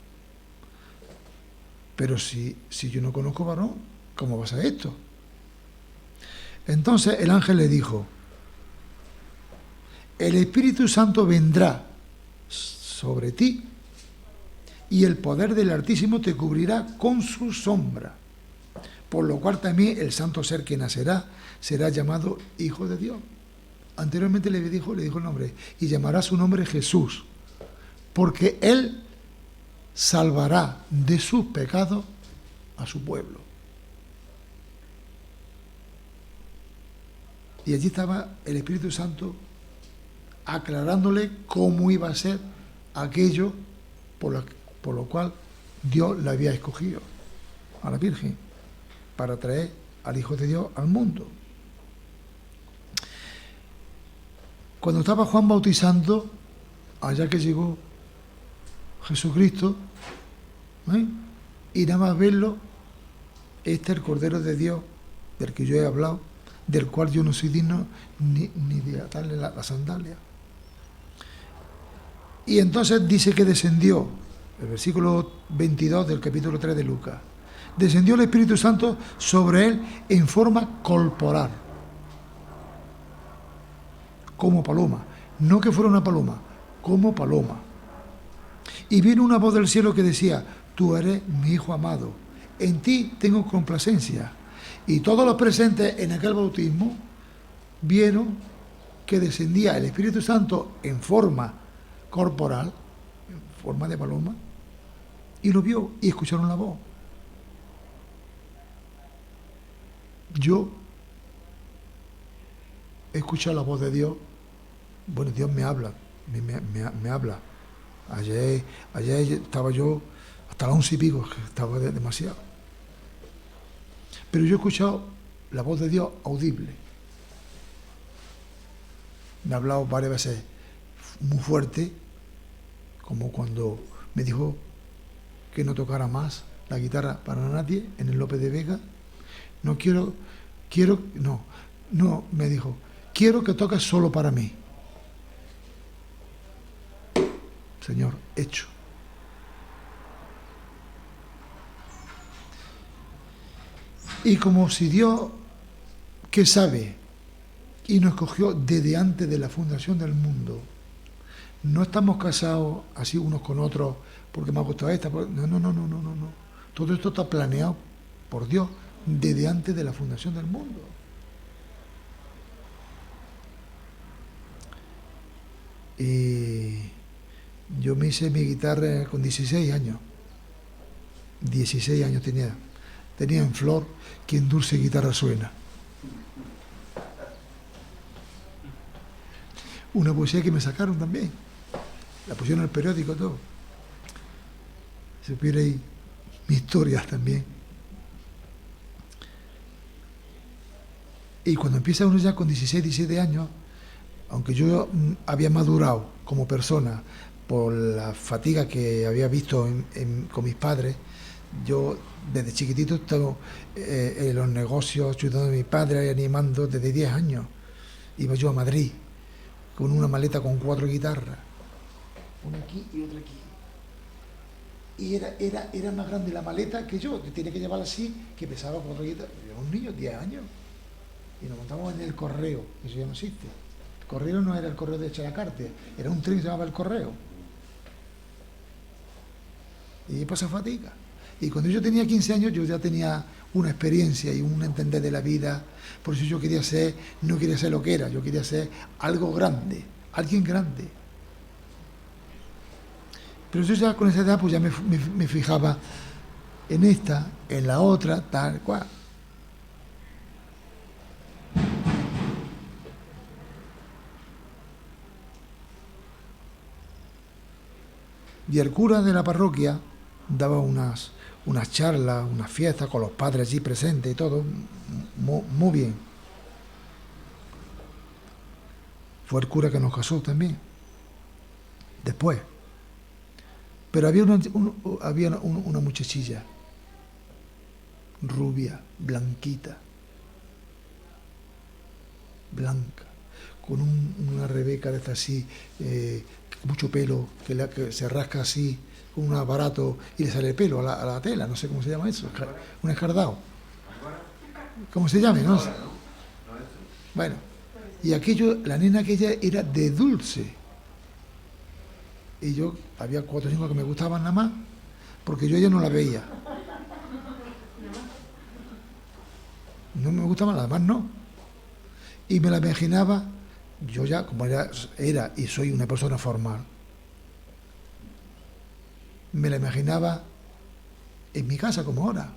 pero si yo no conozco varón, ¿cómo va a ser esto? Entonces el ángel le dijo: el Espíritu Santo vendrá sobre ti, y el poder del Altísimo te cubrirá con su sombra, por lo cual también el santo ser que nacerá será llamado Hijo de Dios. Anteriormente le dijo el nombre: y llamará su nombre Jesús, porque él salvará de sus pecados a su pueblo. Y allí estaba el Espíritu Santo aclarándole cómo iba a ser aquello por lo cual Dios la había escogido a la Virgen, para traer al Hijo de Dios al mundo. Cuando estaba Juan bautizando, allá que llegó Jesucristo, y nada más verlo, este es el Cordero de Dios del que yo he hablado, del cual yo no soy digno ni de atarle la sandalia. Y entonces dice que descendió, el versículo 22 del capítulo 3 de Lucas, descendió el Espíritu Santo sobre él en forma corporal, como paloma, no que fuera una paloma, como paloma. Y vino una voz del cielo que decía: tú eres mi Hijo amado, en ti tengo complacencia. Y todos los presentes en aquel bautismo vieron que descendía el Espíritu Santo en forma corporal, en forma de paloma, y lo vio y escucharon la voz. Yo he escuchado la voz de Dios. Bueno, Dios me habla, me habla. Ayer estaba yo hasta las 11:00, que estaba demasiado. Pero yo he escuchado la voz de Dios audible. Me ha hablado varias veces muy fuerte, como cuando me dijo que no tocara más la guitarra para nadie en el López de Vega. Me dijo: quiero que toques solo para mí. Señor, hecho. Y como si Dios, que sabe, y nos escogió desde antes de la fundación del mundo, no estamos casados así unos con otros porque me ha gustado esta. No. Todo esto está planeado por Dios desde antes de la fundación del mundo. Y yo me hice mi guitarra con 16 años. 16 años tenía en flor, que en dulce guitarra suena. Una poesía que me sacaron también. La pusieron en el periódico, todo. Se puede ir mi historia también. Y cuando empieza uno ya con 16, 17 años, aunque yo había madurado como persona por la fatiga que había visto con mis padres, yo desde chiquitito estaba en los negocios ayudando a mi padre y animando desde 10 años. Iba yo a Madrid con una maleta con 4 guitarras, una aquí y otra aquí. Y era más grande la maleta que yo tenía que llevarla así, que pesaba 4 guitarras. Yo era un niño, 10 años. Y nos montamos en el correo, eso ya no existe. El correo no era el correo de Chalacarte, era un tren que se llamaba el correo. Y pasa fatiga. Y cuando yo tenía 15 años, yo ya tenía una experiencia y un entender de la vida. Por eso yo no quería ser lo que era, yo quería ser algo grande, alguien grande. Pero yo ya con esa edad pues ya me fijaba en esta, en la otra, tal cual. Y el cura de la parroquia daba unas charlas, unas fiestas con los padres allí presentes y todo, muy bien. Fue el cura que nos casó también, después. Pero había una muchachilla, rubia, blanquita, blanca, con una Rebeca de esta así, mucho pelo, que se rasca así, con un aparato y le sale el pelo a la tela, no sé cómo se llama eso, un escardado. ¿Cómo se llama? No sé. Bueno, y la nena aquella era de dulce. Y yo, había 4 o 5 que me gustaban nada más, porque yo ella no la veía. No me gustaban, las demás no. Y me la imaginaba, yo ya, como era y soy una persona formal, me la imaginaba en mi casa como ahora,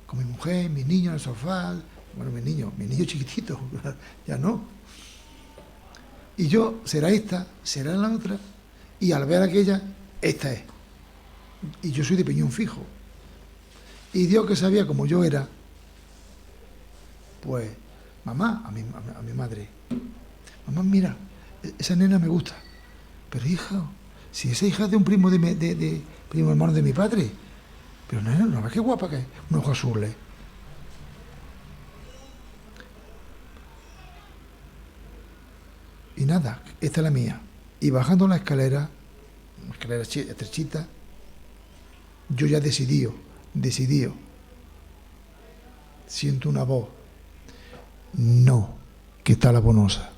con mi mujer, mis niños en el sofá, bueno, mis niños chiquititos, ya no. Y yo, será esta, será la otra, y al ver aquella, esta es. Y yo soy de peñón fijo. Y Dios, que sabía como yo era, pues, mamá, a mi madre, mamá, mira, esa nena me gusta. Pero hija, si esa hija es de un primo primo hermano de mi padre, pero nena, no ves qué guapa que es, un ojo azul. Y nada, esta es la mía. Y bajando la escalera estrechita, yo ya decidido, siento una voz, no, que está la Bonosa.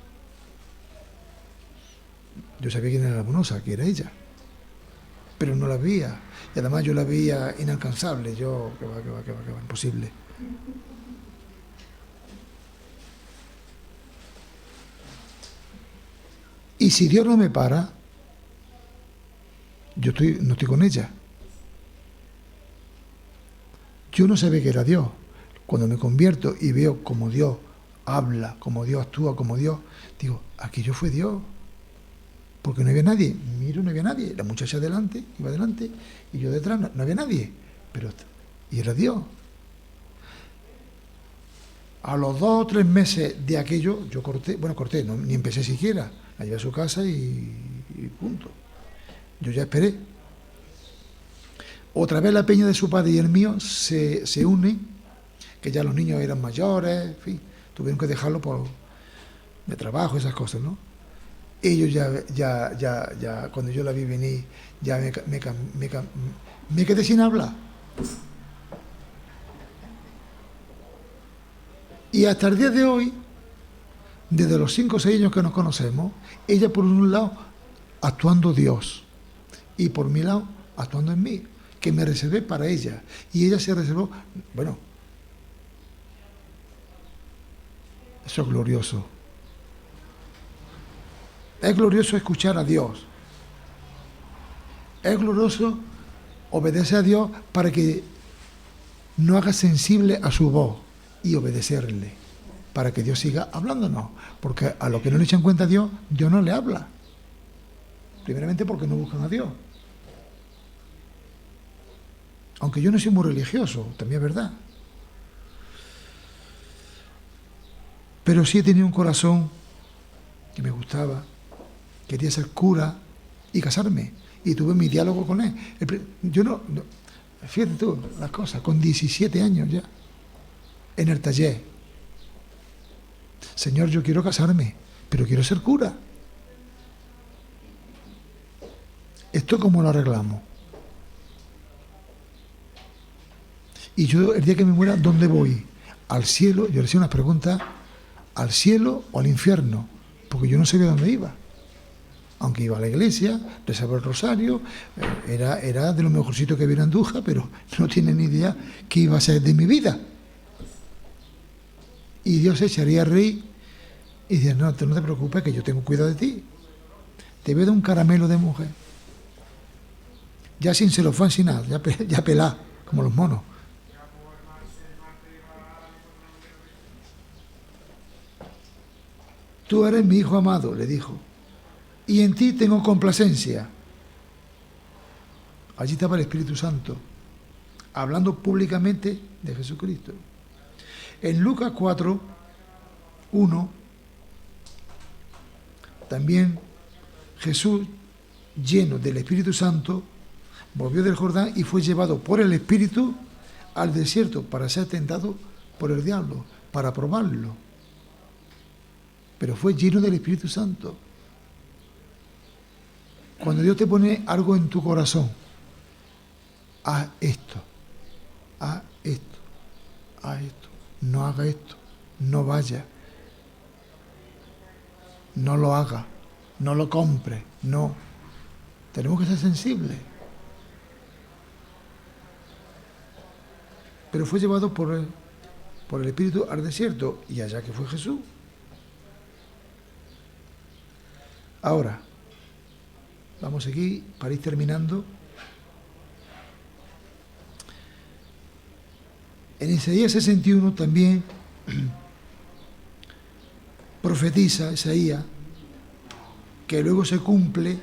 Yo sabía quién era la Bonosa, que era ella, pero no la veía, y además yo la veía inalcanzable, yo, que va, imposible. Y si Dios no me para, no estoy con ella. Yo no sabía que era Dios. Cuando me convierto y veo cómo Dios habla, cómo Dios actúa, cómo Dios, digo, aquello fue Dios. Porque no había nadie. Miro, no había nadie. La muchacha iba adelante, y yo detrás, no había nadie. Y era Dios. A los 2 o 3 meses de aquello, yo corté, ni empecé siquiera. La llevé a su casa y punto. Yo ya esperé. Otra vez la peña de su padre y el mío se unen, que ya los niños eran mayores, en fin, tuvieron que dejarlo de trabajo, esas cosas, ¿no? Ellos ya cuando yo la vi venir, ya me quedé sin hablar. Y hasta el día de hoy, desde los 5 o 6 años que nos conocemos, ella por un lado actuando Dios y por mi lado actuando en mí, que me reservé para ella, y ella se reservó. Bueno, eso es glorioso. Es glorioso escuchar a Dios. Es glorioso obedecer a Dios para que nos haga sensible a su voz y obedecerle, para que Dios siga hablándonos, porque a los que no le echan cuenta a Dios, Dios no le habla. Primeramente porque no buscan a Dios. Aunque yo no soy muy religioso, también es verdad. Pero sí he tenido un corazón que me gustaba, quería ser cura y casarme, y tuve mi diálogo con él. Fíjate tú las cosas, con 17 años ya, en el taller. Señor, yo quiero casarme, pero quiero ser cura. ¿Esto cómo lo arreglamos? Y yo, el día que me muera, ¿dónde voy? ¿Al cielo? Yo le hacía unas preguntas, ¿al cielo o al infierno? Porque yo no sabía dónde iba. Aunque iba a la iglesia, rezaba el rosario, era de lo mejorcito que había en Andújar, pero no tiene ni idea qué iba a ser de mi vida. Y Dios se echaría a reír y decía, no te preocupes, que yo tengo cuidado de ti. Te voy a dar un caramelo de mujer. Ya sin celofán, sin nada, ya pelá, como los monos. Tú eres mi hijo amado, le dijo, y en ti tengo complacencia. Allí estaba el Espíritu Santo, hablando públicamente de Jesucristo. En Lucas 4, 1, también Jesús, lleno del Espíritu Santo, volvió del Jordán y fue llevado por el Espíritu al desierto para ser tentado por el diablo, para probarlo. Pero fue lleno del Espíritu Santo. Cuando Dios te pone algo en tu corazón, haz esto, haz esto, haz esto, no haga esto, no vaya, no lo haga, no lo compre, no. Tenemos que ser sensibles. Pero fue llevado por el Espíritu al desierto, y allá que fue Jesús. Ahora, vamos aquí para ir terminando. En Isaías 61 también profetiza Isaías que luego se cumple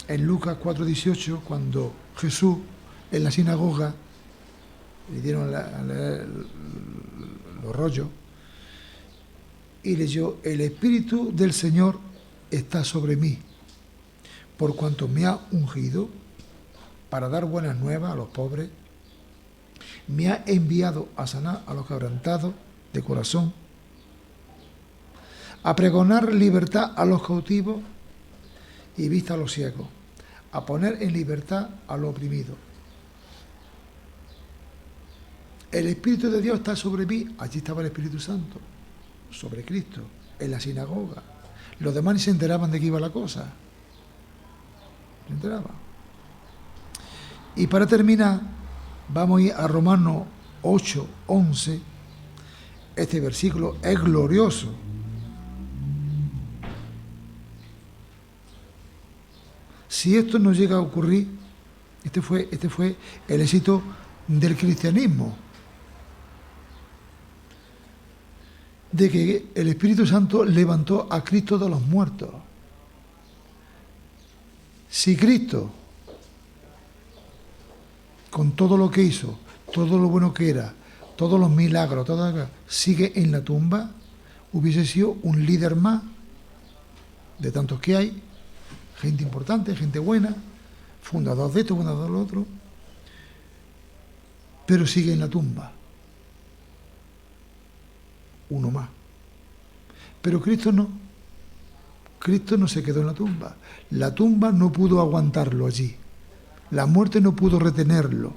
en Lucas 4:18, cuando Jesús en la sinagoga le dieron los rollos y leyó: el Espíritu del Señor está sobre mí, por cuanto me ha ungido para dar buenas nuevas a los pobres, me ha enviado a sanar a los quebrantados de corazón, a pregonar libertad a los cautivos y vista a los ciegos, a poner en libertad a los oprimidos. El Espíritu de Dios está sobre mí. Allí estaba el Espíritu Santo, sobre Cristo, en la sinagoga. Los demás ni se enteraban de qué iba la cosa. Se enteraban. Y para terminar, vamos a ir a Romanos 8:11. Este versículo es glorioso. Si esto no llega a ocurrir, este fue el éxito del cristianismo, de que el Espíritu Santo levantó a Cristo de los muertos. Si Cristo, con todo lo que hizo, todo lo bueno que era, todos los milagros, sigue en la tumba, hubiese sido un líder más de tantos que hay, gente importante, gente buena, fundador de esto, fundador de lo otro, pero sigue en la tumba. Uno más. Pero Cristo no. Cristo no se quedó en la tumba. La tumba no pudo aguantarlo allí. La muerte no pudo retenerlo.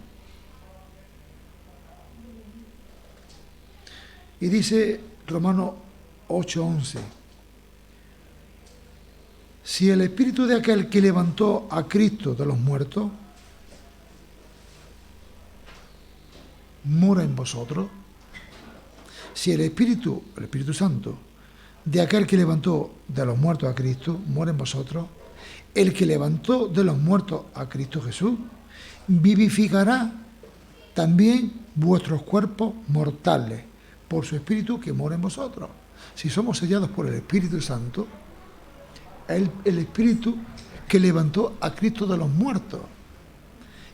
Y dice Romanos 8:11: si el espíritu de aquel que levantó a Cristo de los muertos mora en vosotros, si el Espíritu Santo de aquel que levantó de los muertos a Cristo mora en vosotros, el que levantó de los muertos a Cristo Jesús vivificará también vuestros cuerpos mortales por su Espíritu que mora en vosotros. Si somos sellados por el Espíritu Santo, el Espíritu que levantó a Cristo de los muertos,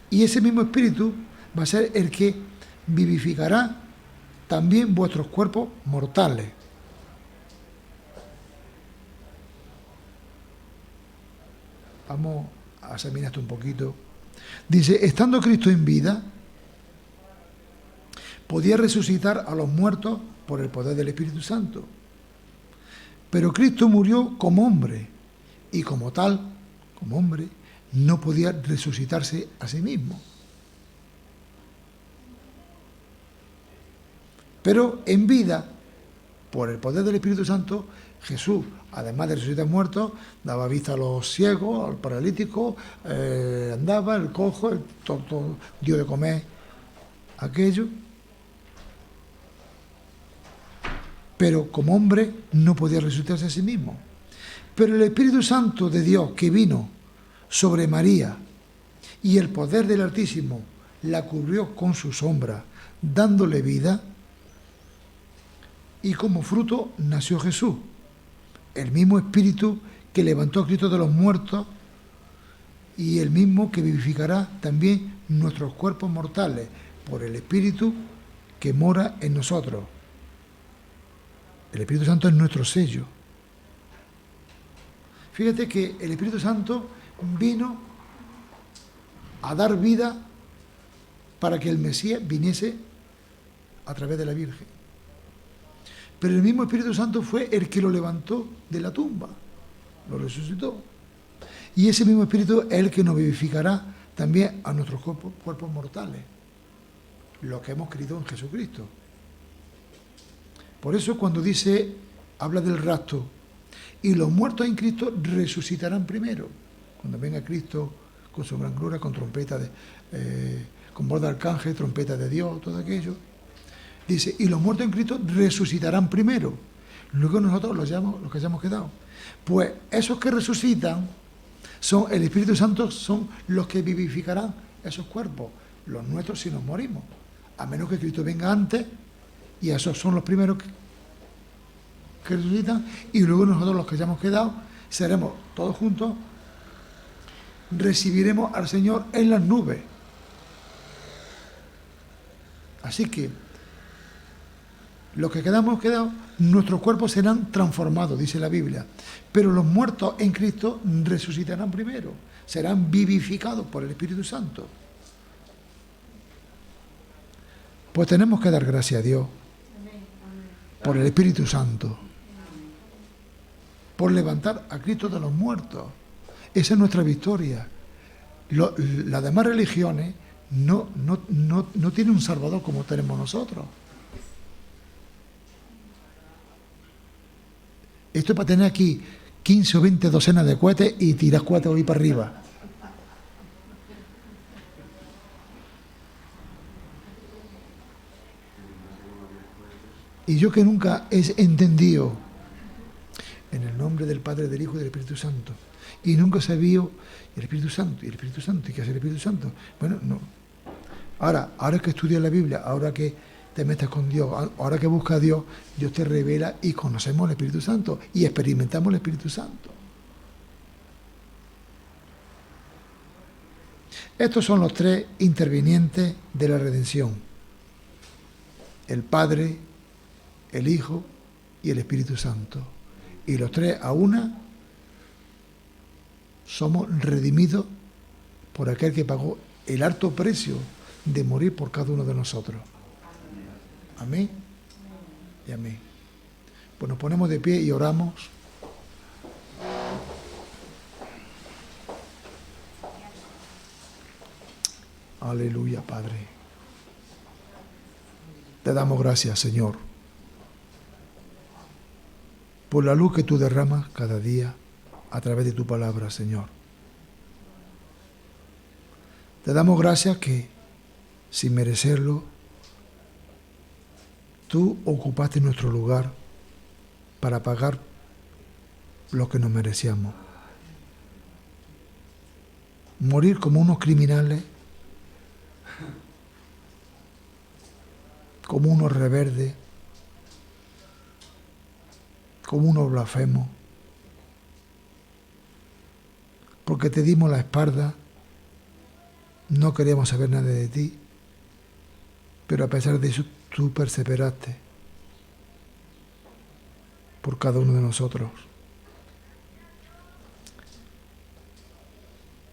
y ese mismo Espíritu va a ser el que vivificará también vuestros cuerpos mortales. Vamos a examinar esto un poquito. Dice: estando Cristo en vida, podía resucitar a los muertos por el poder del Espíritu Santo. Pero Cristo murió como hombre y como tal, como hombre, no podía resucitarse a sí mismo. Pero en vida, por el poder del Espíritu Santo, Jesús, además de resucitar muertos, daba vista a los ciegos, al paralítico, andaba, el cojo, todo, dio de comer aquello. Pero como hombre no podía resucitarse a sí mismo. Pero el Espíritu Santo de Dios que vino sobre María y el poder del Altísimo la cubrió con su sombra, dándole vida, y como fruto nació Jesús, el mismo Espíritu que levantó a Cristo de los muertos y el mismo que vivificará también nuestros cuerpos mortales por el Espíritu que mora en nosotros. El Espíritu Santo es nuestro sello. Fíjate que el Espíritu Santo vino a dar vida para que el Mesías viniese a través de la Virgen. Pero el mismo Espíritu Santo fue el que lo levantó de la tumba, lo resucitó. Y ese mismo Espíritu es el que nos vivificará también a nuestros cuerpos mortales, los que hemos creído en Jesucristo. Por eso cuando dice, habla del rapto, y los muertos en Cristo resucitarán primero. Cuando venga Cristo con su gran gloria, con trompeta con voz de arcángel, trompeta de Dios, todo aquello. Dice, y los muertos en Cristo resucitarán primero. Luego nosotros los que hayamos quedado. Pues esos que resucitan, el Espíritu Santo son los que vivificarán esos cuerpos. Los nuestros si nos morimos. A menos que Cristo venga antes, y esos son los primeros que resucitan, y luego nosotros los que hayamos quedado, seremos todos juntos, recibiremos al Señor en las nubes. Así que los que quedamos, nuestros cuerpos serán transformados, dice la Biblia. Pero los muertos en Cristo resucitarán primero, serán vivificados por el Espíritu Santo. Pues tenemos que dar gracias a Dios por el Espíritu Santo, por levantar a Cristo de los muertos. Esa es nuestra victoria. Las demás religiones no tienen un Salvador como tenemos nosotros. Esto es para tener aquí 15 o 20 docenas de cohetes y tirar cohetes ahí para arriba. Y yo que nunca he entendido en el nombre del Padre, del Hijo y del Espíritu Santo, y nunca he sabido el Espíritu Santo, y el Espíritu Santo, ¿y qué hace el Espíritu Santo? Bueno, no. Ahora que estudias la Biblia, ahora que te metes con Dios, ahora que buscas a Dios, Dios te revela y conocemos el Espíritu Santo y experimentamos el Espíritu Santo. Estos son los tres intervinientes de la redención: el Padre, el Hijo y el Espíritu Santo. Y los tres a una somos redimidos por aquel que pagó el alto precio de morir por cada uno de nosotros. Amén y amén. Pues nos ponemos de pie y oramos. Aleluya, Padre. Te damos gracias, Señor, por la luz que tú derramas cada día a través de tu palabra, Señor. Te damos gracias que, sin merecerlo, tú ocupaste nuestro lugar para pagar lo que nos merecíamos. Morir como unos criminales, como unos rebeldes, como unos blasfemos, porque te dimos la espalda, no queríamos saber nada de ti, pero a pesar de eso tú perseveraste por cada uno de nosotros.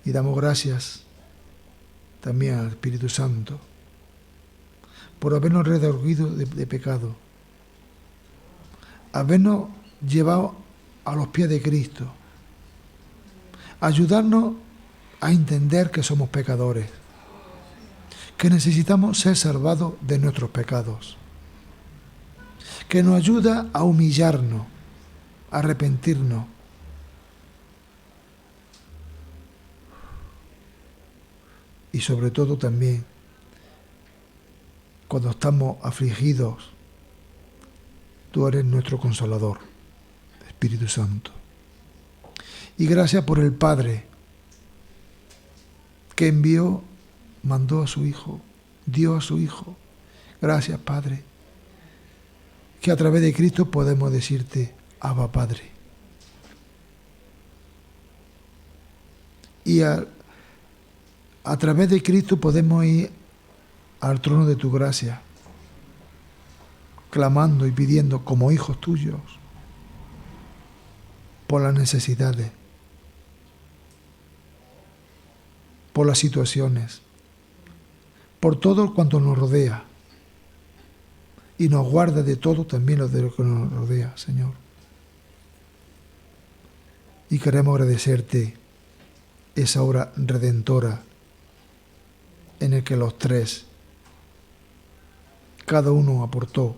Y damos gracias también al Espíritu Santo, por habernos redarguido de pecado, habernos llevado a los pies de Cristo, ayudarnos a entender que somos pecadores, que necesitamos ser salvados de nuestros pecados, que nos ayuda a humillarnos, a arrepentirnos, y sobre todo también cuando estamos afligidos, tú eres nuestro consolador, Espíritu Santo. Y gracias por el Padre que mandó a su Hijo, dio a su Hijo. Gracias, Padre, que a través de Cristo podemos decirte, Abba, Padre. Y a través de Cristo podemos ir al trono de tu gracia, clamando y pidiendo como hijos tuyos por las necesidades, por las situaciones, por todo cuanto nos rodea, y nos guarda de todo también lo de lo que nos rodea, Señor. Y queremos agradecerte esa obra redentora en el que los tres, cada uno aportó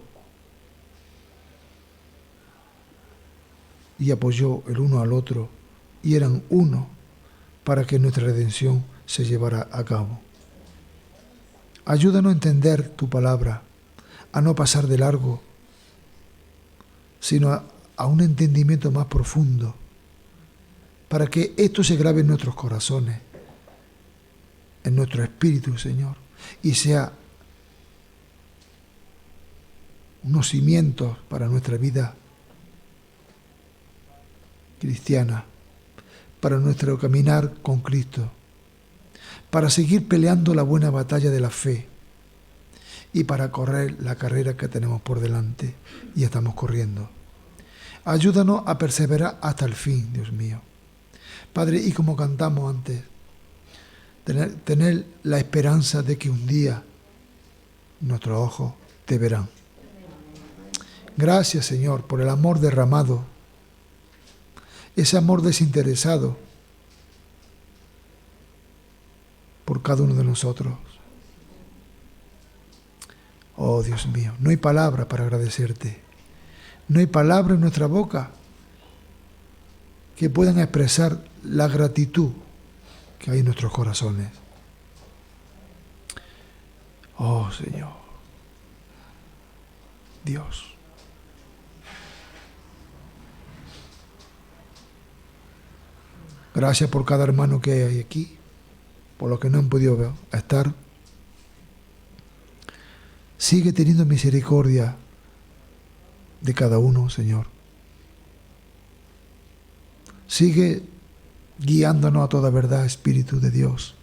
y apoyó el uno al otro, y eran uno para que nuestra redención se llevara a cabo. Ayúdanos a entender tu palabra, a no pasar de largo, sino a un entendimiento más profundo, para que esto se grabe en nuestros corazones, en nuestro espíritu, Señor, y sea unos cimientos para nuestra vida cristiana, para nuestro caminar con Cristo, para seguir peleando la buena batalla de la fe y para correr la carrera que tenemos por delante y estamos corriendo. Ayúdanos a perseverar hasta el fin, Dios mío. Padre, y como cantamos antes, tener la esperanza de que un día nuestros ojos te verán. Gracias, Señor, por el amor derramado, ese amor desinteresado por cada uno de nosotros. Oh, Dios mío, no hay palabra para agradecerte. No hay palabra en nuestra boca que puedan expresar la gratitud que hay en nuestros corazones. Oh, Señor, Dios. Gracias por cada hermano que hay aquí, por los que no han podido estar. Sigue teniendo misericordia de cada uno, Señor. Sigue guiándonos a toda verdad, Espíritu de Dios.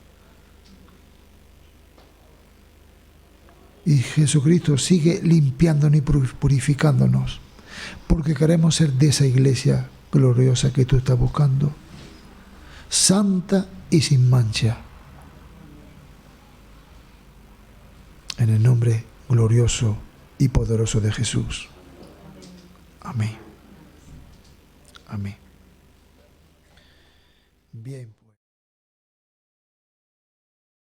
Y Jesucristo sigue limpiándonos y purificándonos, porque queremos ser de esa iglesia gloriosa que tú estás buscando, santa y sin mancha. En el nombre glorioso y poderoso de Jesús. Amén. Amén. Bien.